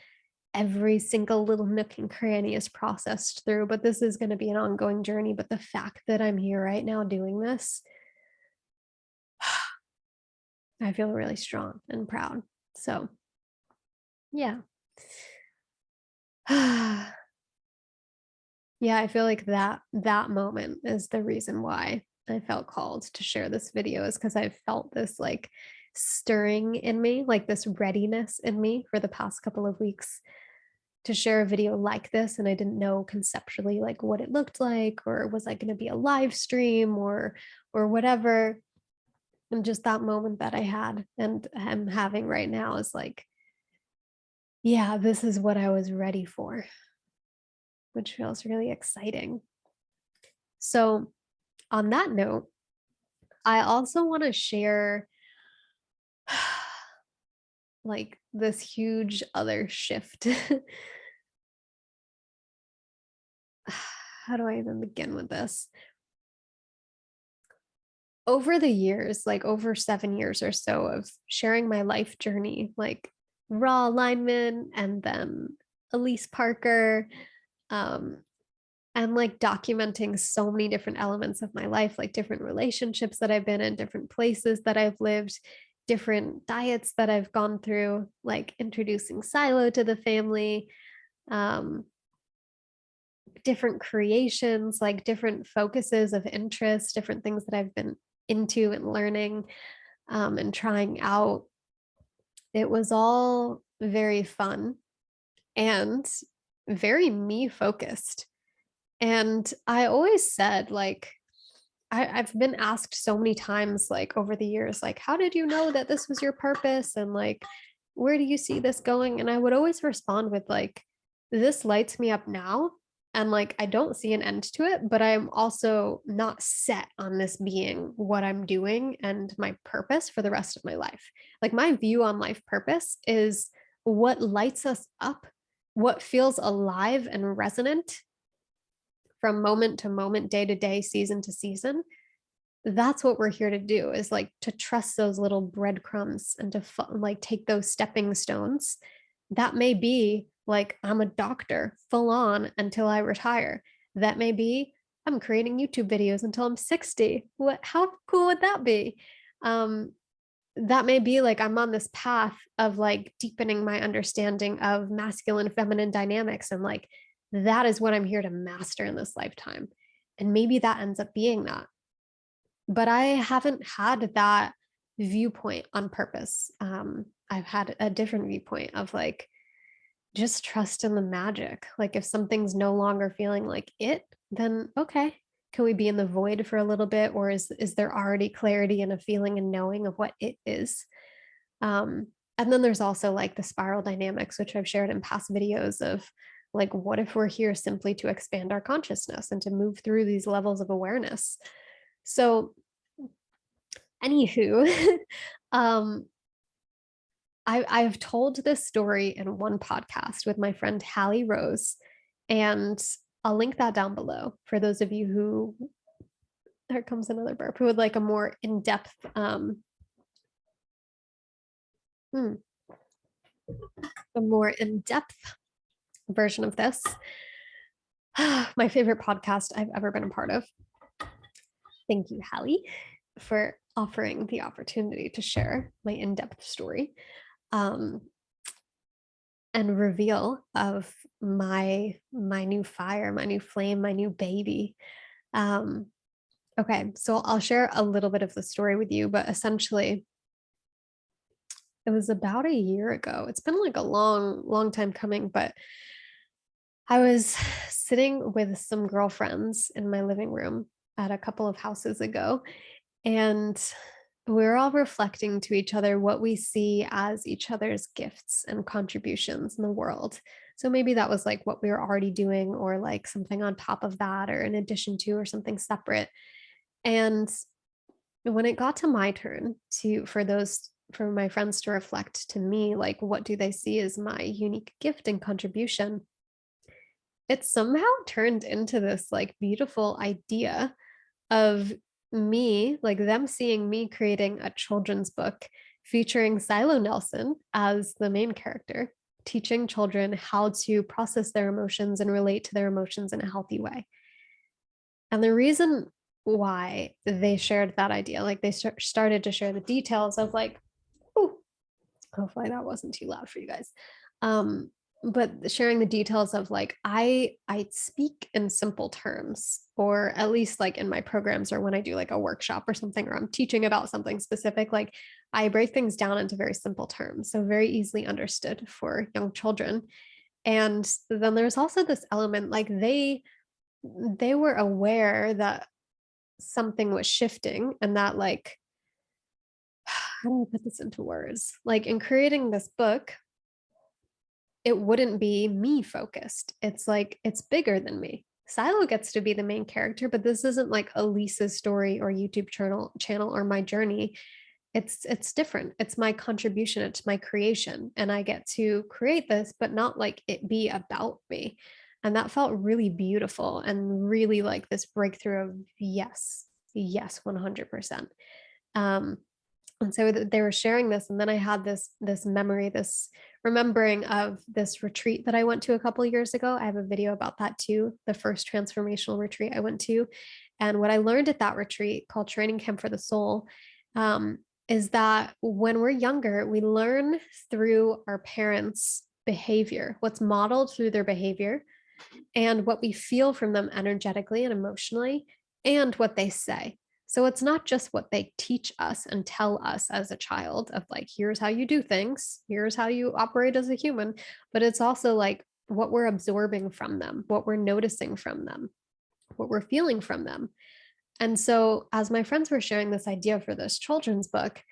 every single little nook and cranny is processed through, but this is going to be an ongoing journey. But the fact that I'm here right now doing this, I feel really strong and proud. So, yeah. Yeah, I feel like that moment is the reason why I felt called to share this video, is because I felt this like stirring in me, like this readiness in me for the past couple of weeks to share a video like this. And I didn't know conceptually like what it looked like, or was I going to be a live stream or whatever. And just that moment that I had and am having right now is like, yeah, this is what I was ready for, which feels really exciting. So, on that note, I also want to share like this huge other shift. How do I even begin with this? Over the years, like over 7 years or so of sharing my life journey, like raw alignment and then Alyse Parker, um, and like documenting so many different elements of my life, like different relationships that I've been in, different places that I've lived, different diets that I've gone through, like introducing silo to the family, um, different creations, like different focuses of interest, different things that I've been into and learning, and trying out. It was all very fun and very me focused. And I always said, like, I've been asked so many times, like over the years, like, how did you know that this was your purpose? And like, where do you see this going? And I would always respond with, like, this lights me up now. And like, I don't see an end to it, but I'm also not set on this being what I'm doing and my purpose for the rest of my life. Like, my view on life purpose is what lights us up, what feels alive and resonant from moment to moment, day to day, season to season. That's what we're here to do, is like to trust those little breadcrumbs and to like take those stepping stones. That may be like I'm a doctor full on until I retire. That may be I'm creating YouTube videos until I'm 60. What, how cool would that be? Um that may be like I'm on this path of like deepening my understanding of masculine feminine dynamics, and like that is what I'm here to master in this lifetime. And maybe that ends up being that. But I haven't had that viewpoint on purpose. I've had a different viewpoint of like just trust in the magic. Like if something's no longer feeling like it, then okay. Can we be in the void for a little bit, or is there already clarity and a feeling and knowing of what it is? And then there's also like the spiral dynamics, which I've shared in past videos of like, what if we're here simply to expand our consciousness and to move through these levels of awareness? So, anywho, um, I've told this story in one podcast with my friend Hallie Rose, and I'll link that down below for those of you who, there comes another burp, who would like a more in-depth hmm, a more in-depth version of this. My favorite podcast I've ever been a part of. Thank you, Hallie, for offering the opportunity to share my in-depth story. And reveal of my new fire, my new flame, my new baby. Um, okay, so I'll share a little bit of the story with you, but essentially, it was about a year ago. It's been like a long, long time coming, but I was sitting with some girlfriends in my living room at a couple of houses ago, and we're all reflecting to each other what we see as each other's gifts and contributions in the world. So maybe that was like what we were already doing, or like something on top of that, or in addition to, or something separate. And when it got to my turn to, for my friends to reflect to me, like, what do they see as my unique gift and contribution? It somehow turned into this like beautiful idea of me, like them seeing me creating a children's book featuring Silo Nelson as the main character, teaching children how to process their emotions and relate to their emotions in a healthy way. And the reason why they shared that idea, like they started to share the details of like, oh, hopefully that wasn't too loud for you guys. Um, but sharing the details of like I speak in simple terms, or at least like in my programs or when I do like a workshop or something, or I'm teaching about something specific, like I break things down into very simple terms, so very easily understood for young children. And then there's also this element like they were aware that something was shifting, and that like, how do I put this into words? Like in creating this book, it wouldn't be me focused. It's like it's bigger than me. Silo gets to be the main character, but this isn't like Alyse's story or YouTube channel or my journey. It's different. It's my contribution, it's my creation, and I get to create this, but not like it be about me. And that felt really beautiful and really like this breakthrough of yes, yes, 100%. Um, and so they were sharing this, and then I had this memory, this remembering of this retreat that I went to a couple of years ago. I have a video about that too, the first transformational retreat I went to. And what I learned at that retreat, called Training Camp for the Soul, um, is that when we're younger, we learn through our parents' behavior, what's modeled through their behavior, and what we feel from them energetically and emotionally, and what they say. So it's not just what they teach us and tell us as a child of like, here's how you do things, here's how you operate as a human, but it's also like what we're absorbing from them, what we're noticing from them, what we're feeling from them. And so as my friends were sharing this idea for this children's book,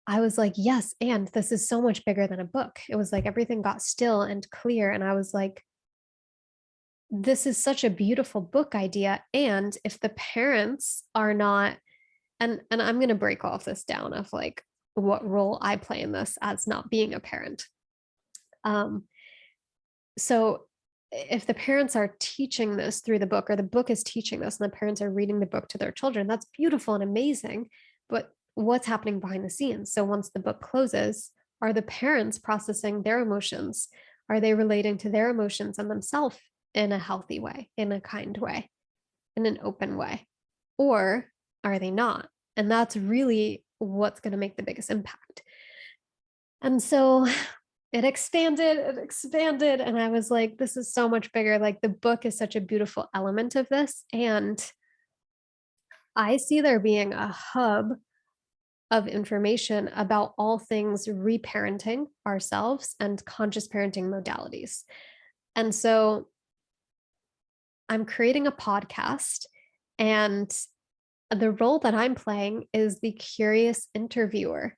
I was like, yes, and this is so much bigger than a book. It was like everything got still and clear. And I was like, this is such a beautiful book idea. And if the parents are not, and I'm going to break off this down of like what role I play in this as not being a parent. Um, so if the parents are teaching this through the book, or the book is teaching this and the parents are reading the book to their children, that's beautiful and amazing. But what's happening behind the scenes? So once the book closes, are the parents processing their emotions? Are they relating to their emotions and themselves in a healthy way, in a kind way, in an open way? Or are they not? And that's really what's going to make the biggest impact. And so it expanded. And I was like, this is so much bigger. Like the book is such a beautiful element of this. And I see there being a hub of information about all things reparenting ourselves and conscious parenting modalities. And so I'm creating a podcast, and the role that I'm playing is the curious interviewer,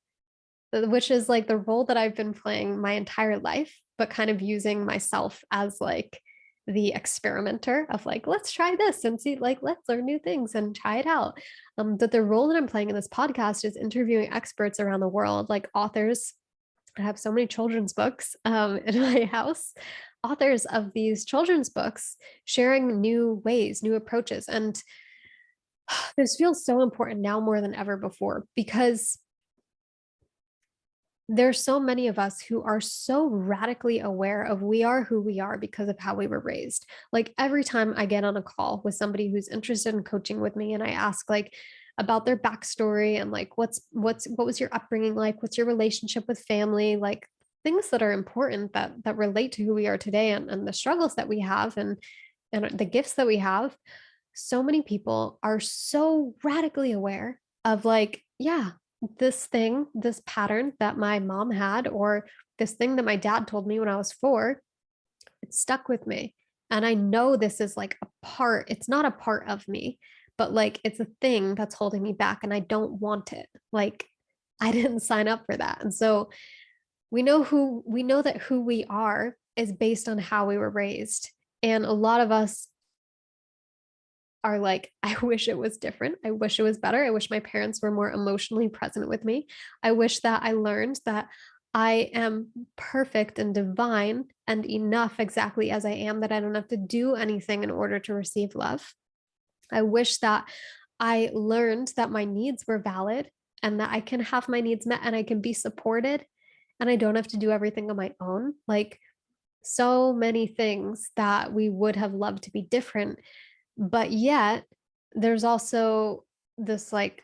which is like the role that I've been playing my entire life, but kind of using myself as like the experimenter of like, let's try this and see, like, let's learn new things and try it out. That the role that I'm playing in this podcast is interviewing experts around the world, like authors. I have so many children's books in my house, authors of these children's books sharing new ways, new approaches. And this feels so important now more than ever before, because there's so many of us who are so radically aware of we are who we are because of how we were raised. Like every time I get on a call with somebody who's interested in coaching with me and I ask like about their backstory and like what was your upbringing like, what's your relationship with family, like things that are important that relate to who we are today, and the struggles that we have, and the gifts that we have. So many people are so radically aware of like, yeah, this thing, this pattern that my mom had, or this thing that my dad told me when I was 4, it stuck with me. And I know this is like a part, it's not a part of me, but like it's a thing that's holding me back and I don't want it. Like I didn't sign up for that. And so we know that who we are is based on how we were raised. And a lot of us are like, I wish it was different. I wish it was better. I wish my parents were more emotionally present with me. I wish that I learned that I am perfect and divine and enough exactly as I am, that I don't have to do anything in order to receive love. I wish that I learned that my needs were valid and that I can have my needs met and I can be supported and I don't have to do everything on my own. Like, so many things that we would have loved to be different, but yet there's also this like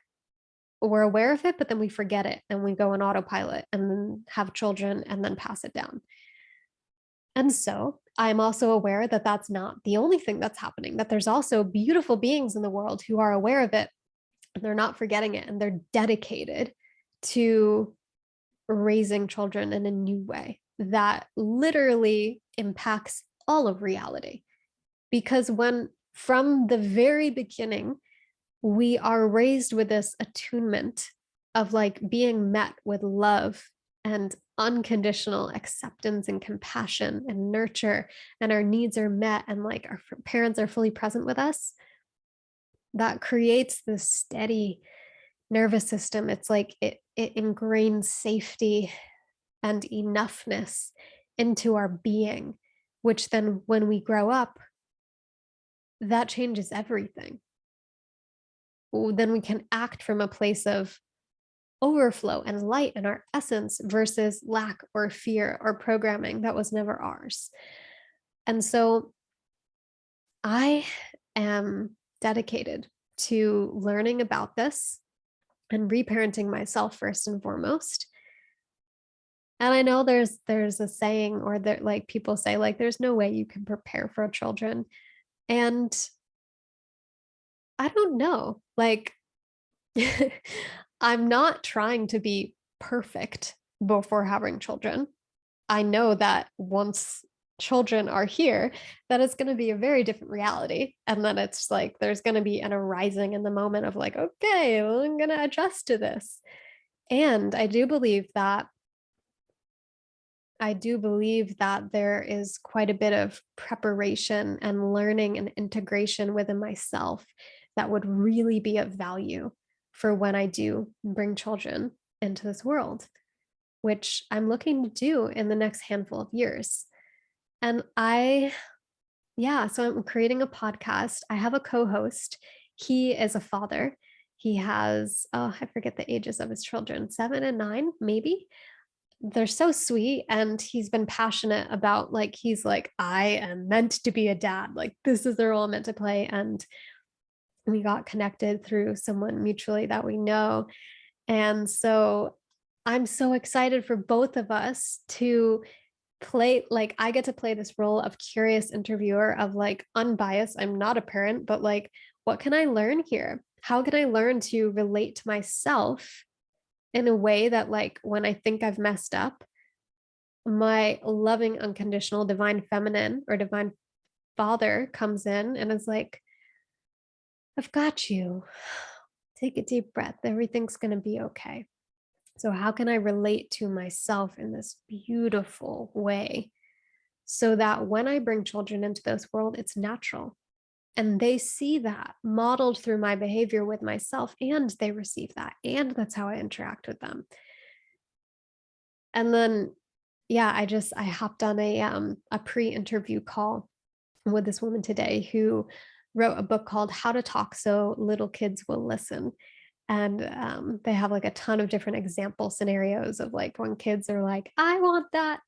we're aware of it, but then we forget it and we go on autopilot and then have children and then pass it down. And so I'm also aware that that's not the only thing that's happening, that there's also beautiful beings in the world who are aware of it and they're not forgetting it and they're dedicated to raising children in a new way that literally impacts all of reality. Because when from the very beginning, we are raised with this attunement of like being met with love and unconditional acceptance and compassion and nurture, and our needs are met, and like our parents are fully present with us, that creates this steady nervous system. It's like it ingrains safety and enoughness into our being, which then when we grow up, that changes everything. Then we can act from a place of overflow and light in our essence versus lack or fear or programming that was never ours. And so I am dedicated to learning about this and reparenting myself first and foremost. And I know there's a saying, or there like people say like there's no way you can prepare for children. And I don't know. Like I'm not trying to be perfect before having children. I know that once children are here, that it's going to be a very different reality. And then it's like there's going to be an arising in the moment of like, okay, well, I'm going to adjust to this. And I do believe that there is quite a bit of preparation and learning and integration within myself that would really be of value for when I do bring children into this world, which I'm looking to do in the next handful of years. And so I'm creating a podcast. I have a co host. He is a father. He has, oh, I forget the ages of his children, 7 and 9, maybe. They're so sweet. And he's been passionate about, like, he's like, I am meant to be a dad. Like, this is the role I'm meant to play. And we got connected through someone mutually that we know. And so I'm so excited for both of us to play, like I get to play this role of curious interviewer, of like unbiased. I'm not a parent, but like, what can I learn here? How can I learn to relate to myself in a way that, like, when I think I've messed up, my loving, unconditional, divine feminine or divine father comes in and is like, I've got you. Take a deep breath. Everything's going to be okay. So, how can I relate to myself in this beautiful way so that when I bring children into this world, it's natural? And they see that modeled through my behavior with myself, and they receive that. And that's how I interact with them. And then, yeah, I hopped on a pre-interview call with this woman today who wrote a book called How to Talk So Little Kids Will Listen. And they have like a ton of different example scenarios of like when kids are like, I want that,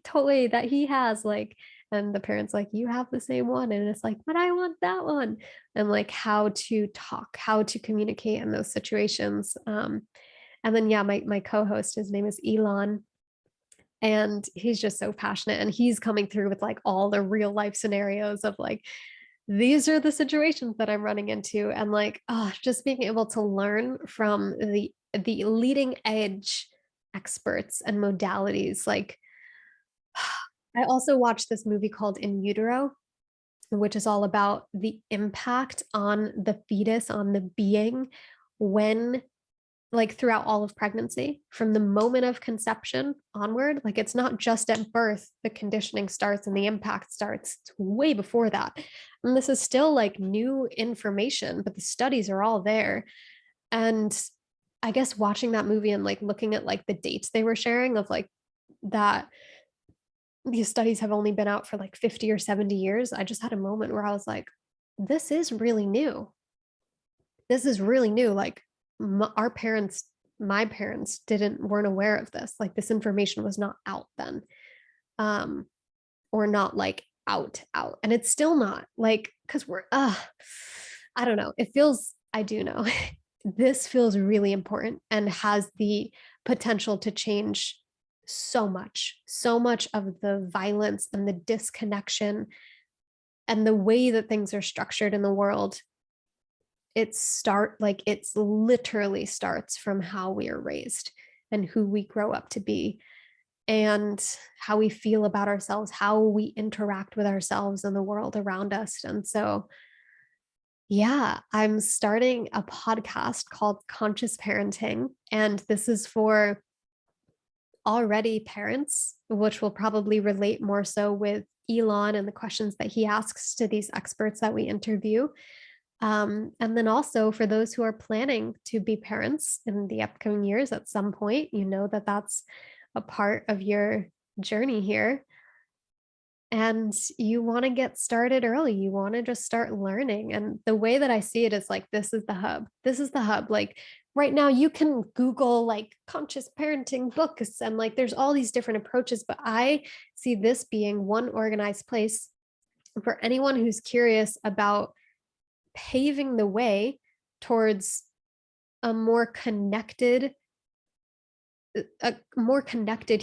toy that he has, like, and the parents like, you have the same one, and it's like, but I want that one. And like how to talk, how to communicate in those situations. And then yeah, my co-host, his name is Elon, and he's just so passionate, and he's coming through with like all the real life scenarios of like, these are the situations that I'm running into. And like, oh, just being able to learn from the leading edge experts and modalities. Like, I also watched this movie called In Utero, which is all about the impact on the fetus, on the being, when, like, throughout all of pregnancy, from the moment of conception onward. Like, it's not just at birth the conditioning starts and the impact starts. It's way before that. And this is still like new information, but the studies are all there. And I guess watching that movie and like looking at like the dates they were sharing of like that these studies have only been out for like 50 or 70 years, I just had a moment where I was like, this is really new. This is really new. Like, our parents my parents weren't aware of this. Like this information was not out then. Um, or not like out. And it's still not like because I don't know. It feels I do know. This feels really important and has the potential to change so much of the violence and the disconnection and the way that things are structured in the world. It's literally starts from how we are raised and who we grow up to be and how we feel about ourselves, how we interact with ourselves and the world around us. And so, yeah, I'm starting a podcast called Conscious Parenting. And this is for already parents, which will probably relate more so with Elon and the questions that he asks to these experts that we interview. And then also for those who are planning to be parents in the upcoming years at some point, you know that that's a part of your journey here. And you want to get started early. You want to just start learning. And the way that I see it is like, this is the hub. This is the hub. Like right now, you can Google like conscious parenting books and like there's all these different approaches, but I see this being one organized place for anyone who's curious about paving the way towards a more connected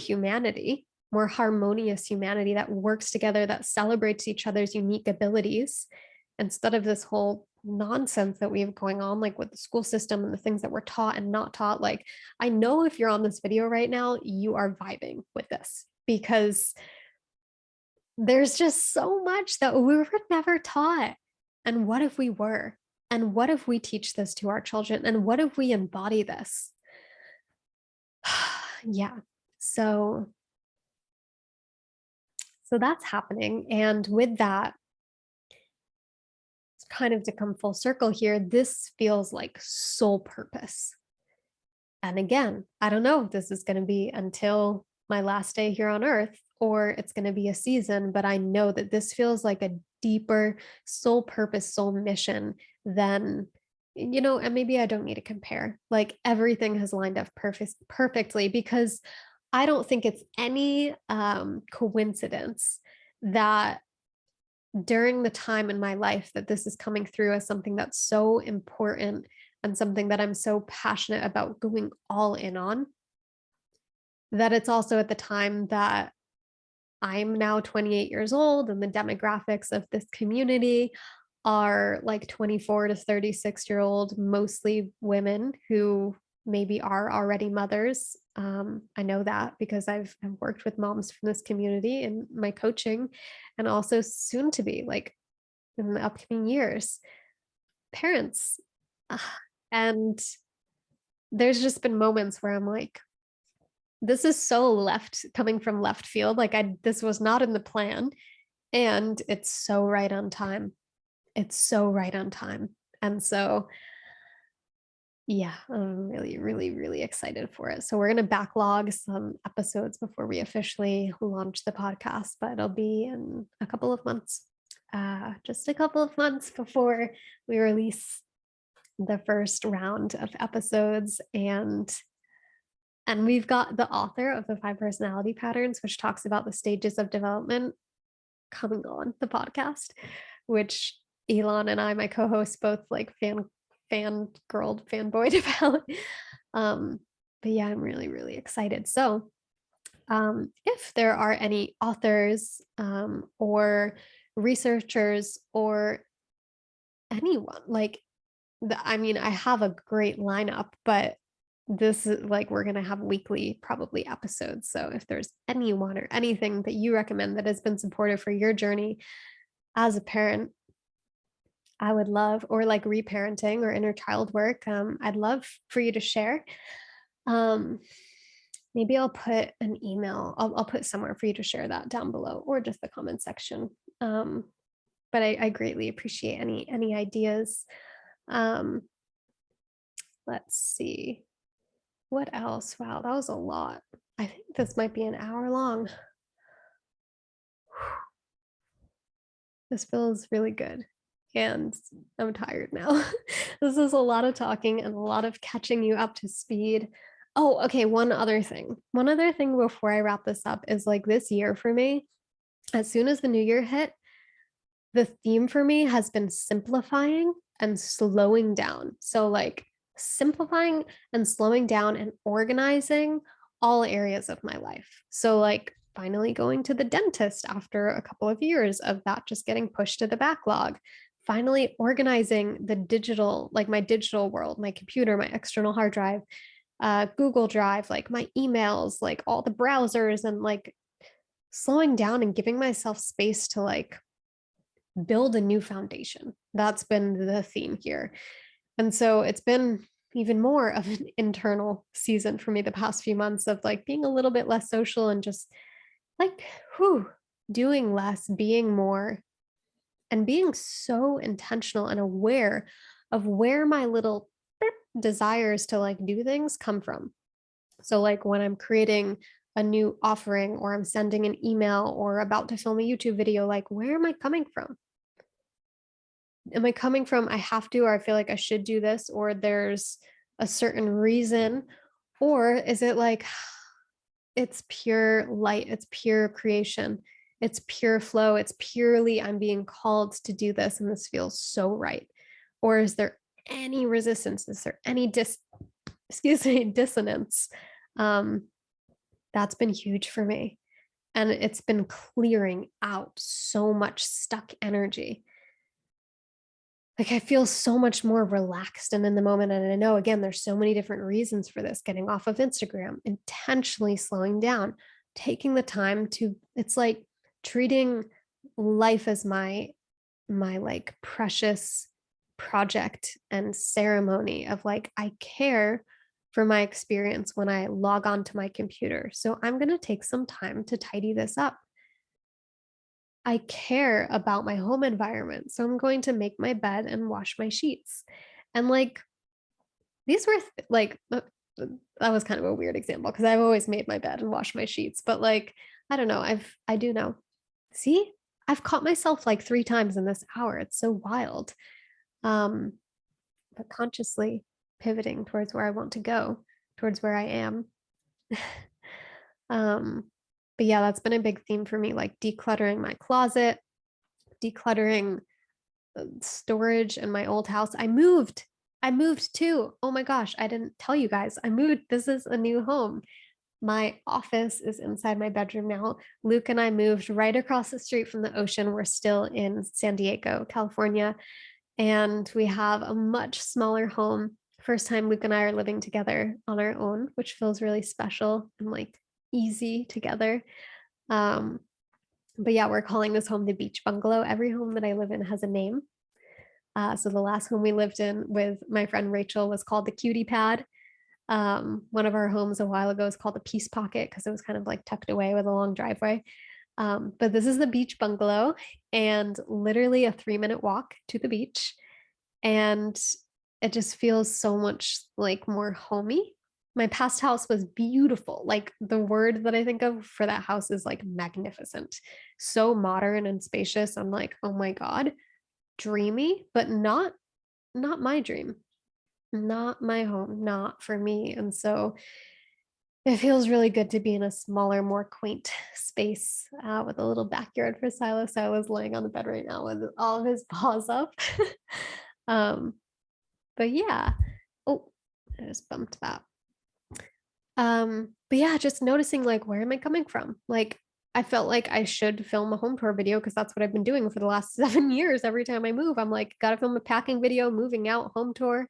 humanity, more harmonious humanity that works together, that celebrates each other's unique abilities, instead of this whole nonsense that we have going on, like with the school system and the things that we're taught and not taught. Like, I know if you're on this video right now, you are vibing with this because there's just so much that we were never taught. And what if we were? And what if we teach this to our children? And what if we embody this? Yeah. So that's happening. And with that, it's kind of to come full circle here, this feels like soul purpose. And again, I don't know if this is going to be until my last day here on earth or it's going to be a season, but I know that this feels like a deeper soul purpose, soul mission than, and maybe I don't need to compare. Like everything has lined up perfectly because I don't think it's any coincidence that during the time in my life that this is coming through as something that's so important and something that I'm so passionate about going all in on, that it's also at the time that I'm now 28 years old and the demographics of this community are like 24 to 36-year-old, mostly women who maybe are already mothers. I know that because I've worked with moms from this community in my coaching and also soon to be like in the upcoming years, parents. And there's just been moments where I'm like, this is so coming from left field. Like this was not in the plan and it's so right on time. It's so right on time. And so, yeah, I'm really, really, really excited for it. So we're going to backlog some episodes before we officially launch the podcast, but it'll be in a couple of months, just a couple of months before we release the first round of episodes. And we've got the author of the 5 personality patterns, which talks about the stages of development, coming on the podcast, which Elon and I, my co-host, both like fanboyed about. But yeah, I'm really, really excited. So if there are any authors or researchers or anyone like I have a great lineup, but this is like we're going to have weekly probably episodes. So if there's anyone or anything that you recommend that has been supportive for your journey as a parent, I would love, or like reparenting or inner child work, I'd love for you to share. Maybe I'll put an email. I'll put somewhere for you to share that down below or just the comment section. But I greatly appreciate any ideas. Let's see. What else? Wow, that was a lot. I think this might be an hour long. This feels really good. And I'm tired now. This is a lot of talking and a lot of catching you up to speed. Oh, okay, one other thing. One other thing before I wrap this up is, like, this year for me, as soon as the new year hit, the theme for me has been simplifying and slowing down. So, like, simplifying and slowing down and organizing all areas of my life. So, like, finally going to the dentist after a couple of years of that just getting pushed to the backlog. Finally organizing the digital, like my digital world, my computer, my external hard drive, Google Drive, like my emails, like all the browsers, and like slowing down and giving myself space to like build a new foundation. That's been the theme here. And so it's been even more of an internal season for me the past few months of like being a little bit less social and just like, whew, doing less, being more, and being so intentional and aware of where my little desires to like do things come from. So, like when I'm creating a new offering or I'm sending an email or about to film a YouTube video, like where am I coming from? Am I coming from I have to, or I feel like I should do this, or there's a certain reason? Or is it like it's pure light, it's pure creation, it's pure flow, it's purely I'm being called to do this and this feels so right? Or is there any resistance? Is there any excuse me, dissonance? Um, that's been huge for me. And it's been clearing out so much stuck energy. Like I feel so much more relaxed and in the moment. And I know again, there's so many different reasons for this, getting off of Instagram, intentionally slowing down, taking the time to, it's like treating life as my like precious project and ceremony of like, I care for my experience when I log on to my computer. So I'm going to take some time to tidy this up. I care about my home environment. So I'm going to make my bed and wash my sheets. And like these were that was kind of a weird example because I've always made my bed and washed my sheets, but like I don't know, I do know. See? I've caught myself like 3 times in this hour. It's so wild. Um but consciously pivoting towards where I want to go, towards where I am. um but yeah, that's been a big theme for me, like decluttering my closet, decluttering storage in my old house. I moved. I moved too. Oh my gosh, I didn't tell you guys. I moved. This is a new home. My office is inside my bedroom now. Luke and I moved right across the street from the ocean. We're still in San Diego, California, and we have a much smaller home. First time Luke and I are living together on our own, which feels really special and like easy together. Um, but yeah, we're calling this home the beach bungalow. Every home that I live in has a name. So the last home we lived in with my friend Rachel was called the Cutie Pad. One of our homes a while ago was called the Peace Pocket because it was kind of like tucked away with a long driveway. But this is the beach bungalow and literally a 3-minute walk to the beach. And it just feels so much like more homey. My past house was beautiful. Like the word that I think of for that house is like magnificent. So modern and spacious. I'm like, oh my God, dreamy, but not my dream, not my home, not for me. And so it feels really good to be in a smaller, more quaint space with a little backyard for Silas. Silas laying on the bed right now with all of his paws up. um, but yeah. Oh, I just bumped that. But yeah, just noticing like where am I coming from? Like I felt like I should film a home tour video because that's what I've been doing for the last 7 years. Every time I move, I'm like, gotta film a packing video, moving out, home tour.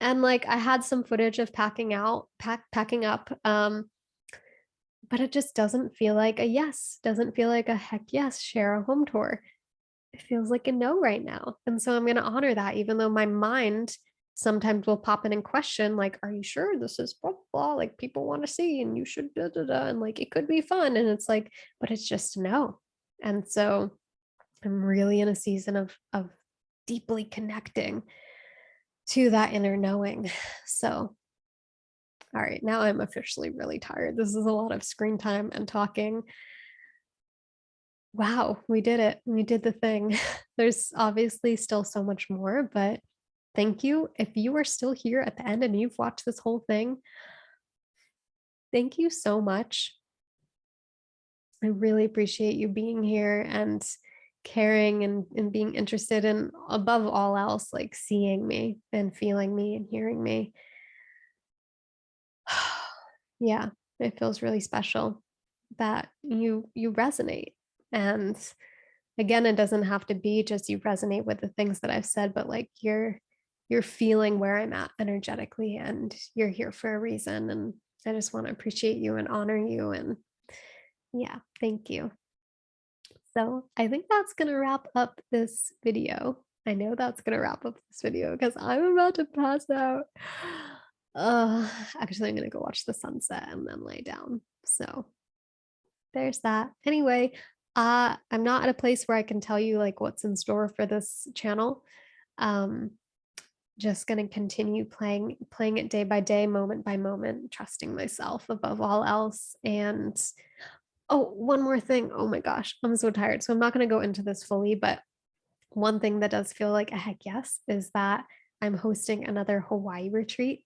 And like I had some footage of packing out, packing up. But it just doesn't feel like a yes, doesn't feel like a heck yes, share a home tour. It feels like a no right now. And so I'm going to honor that, even though my mind sometimes will pop in and question, like, are you sure this is blah, blah, like people want to see and you should, da, da, da, and like it could be fun. And it's like, but it's just no. And so I'm really in a season of deeply connecting to that inner knowing. So, all right, now I'm officially really tired. This is a lot of screen time and talking. Wow, we did it. We did the thing. There's obviously still so much more, but thank you. If you are still here at the end and you've watched this whole thing, thank you so much. I really appreciate you being here and caring and being interested in, above all else, like seeing me and feeling me and hearing me. Yeah, it feels really special that you resonate. And again, it doesn't have to be just you resonate with the things that I've said, but like you're feeling where I'm at energetically and you're here for a reason. And I just want to appreciate you and honor you. And yeah, thank you. So I think that's gonna wrap up this video. I know that's gonna wrap up this video because I'm about to pass out. Actually, I'm gonna go watch the sunset and then lay down. So there's that. Anyway, I'm not at a place where I can tell you like what's in store for this channel. Um, just gonna continue playing it day by day, moment by moment, trusting myself above all else. And oh, one more thing. Oh my gosh, I'm so tired. So I'm not gonna go into this fully, but one thing that does feel like a heck yes is that I'm hosting another Hawaii retreat,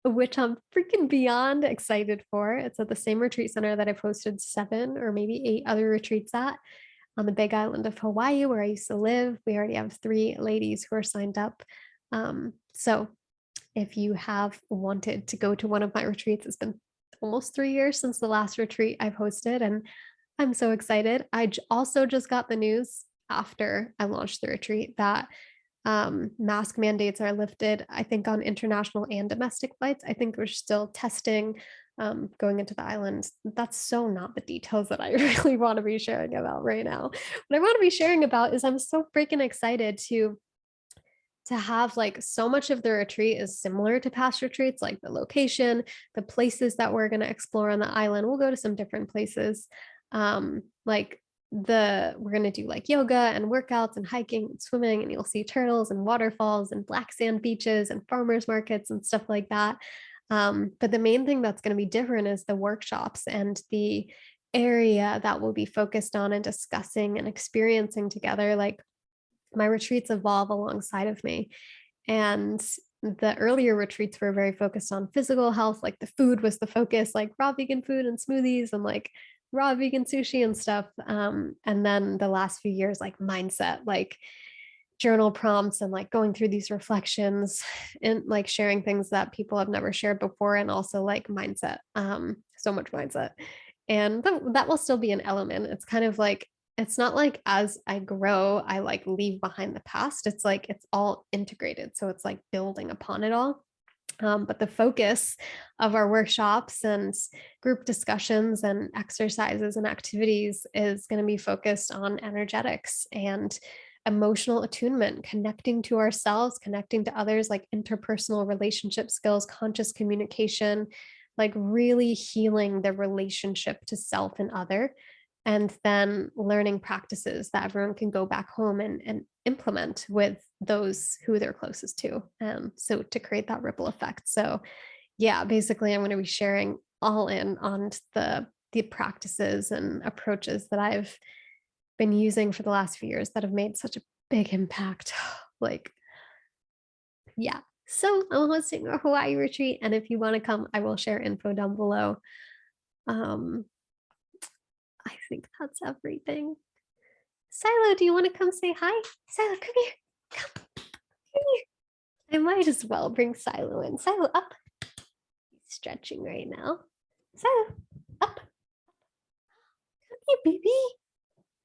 which I'm freaking beyond excited for. It's at the same retreat center that I've hosted 7 or maybe 8 other retreats at on the big island of Hawaii, where I used to live. We already have 3 ladies who are signed up. So if you have wanted to go to one of my retreats, it's been almost 3 years since the last retreat I've hosted, and I'm so excited. Also just got the news after I launched the retreat that mask mandates are lifted, I think, on international and domestic flights. I think we're still testing going into the island. That's so not the details that I really want to be sharing about right now. What I want to be sharing about is I'm so freaking excited to have like so much of the retreat is similar to past retreats, like the location, the places that we're going to explore on the island. We'll go to some different places. Like we're going to do like yoga and workouts and hiking and swimming, and you'll see turtles and waterfalls and black sand beaches and farmers markets and stuff like that. But the main thing that's going to be different is the workshops and the area that we'll be focused on and discussing and experiencing together. Like my retreats evolve alongside of me. And the earlier retreats were very focused on physical health, like the food was the focus, like raw vegan food and smoothies and like raw vegan sushi and stuff. And then the last few years, like mindset, like journal prompts and like going through these reflections and like sharing things that people have never shared before, and also like mindset, so much mindset. And that will still be an element. It's kind of like, it's not like as I grow I like leave behind the past. It's like it's all integrated, so it's like building upon it all. But the focus of our workshops and group discussions and exercises and activities is going to be focused on energetics and emotional attunement, connecting to ourselves, connecting to others, like interpersonal relationship skills, conscious communication, like really healing the relationship to self and other. And then learning practices that everyone can go back home and implement with those who they're closest to. So to create that ripple effect. So yeah, basically I'm going to be sharing all in on the practices and approaches that I've been using for the last few years that have made such a big impact. Like, yeah. So I'm hosting a Hawaii retreat, and if you want to come, I will share info down below. Um, I think that's everything. Silo, do you want to come say hi? Silo, come here. Come here. I might as well bring Silo in. Silo, up. He's stretching right now. Silo, up. Come here, baby.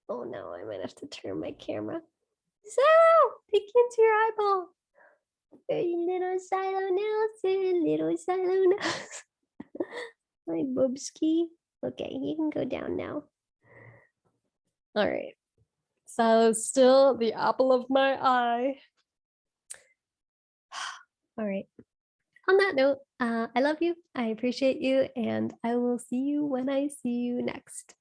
Oh no, I might have to turn my camera. Silo, peek into your eyeball. Hey, little Silo Nelson, little Silo Nelson. My bubski. Okay, you can go down now. All right. Silo's still the apple of my eye. All right. On that note, I love you. I appreciate you. And I will see you when I see you next.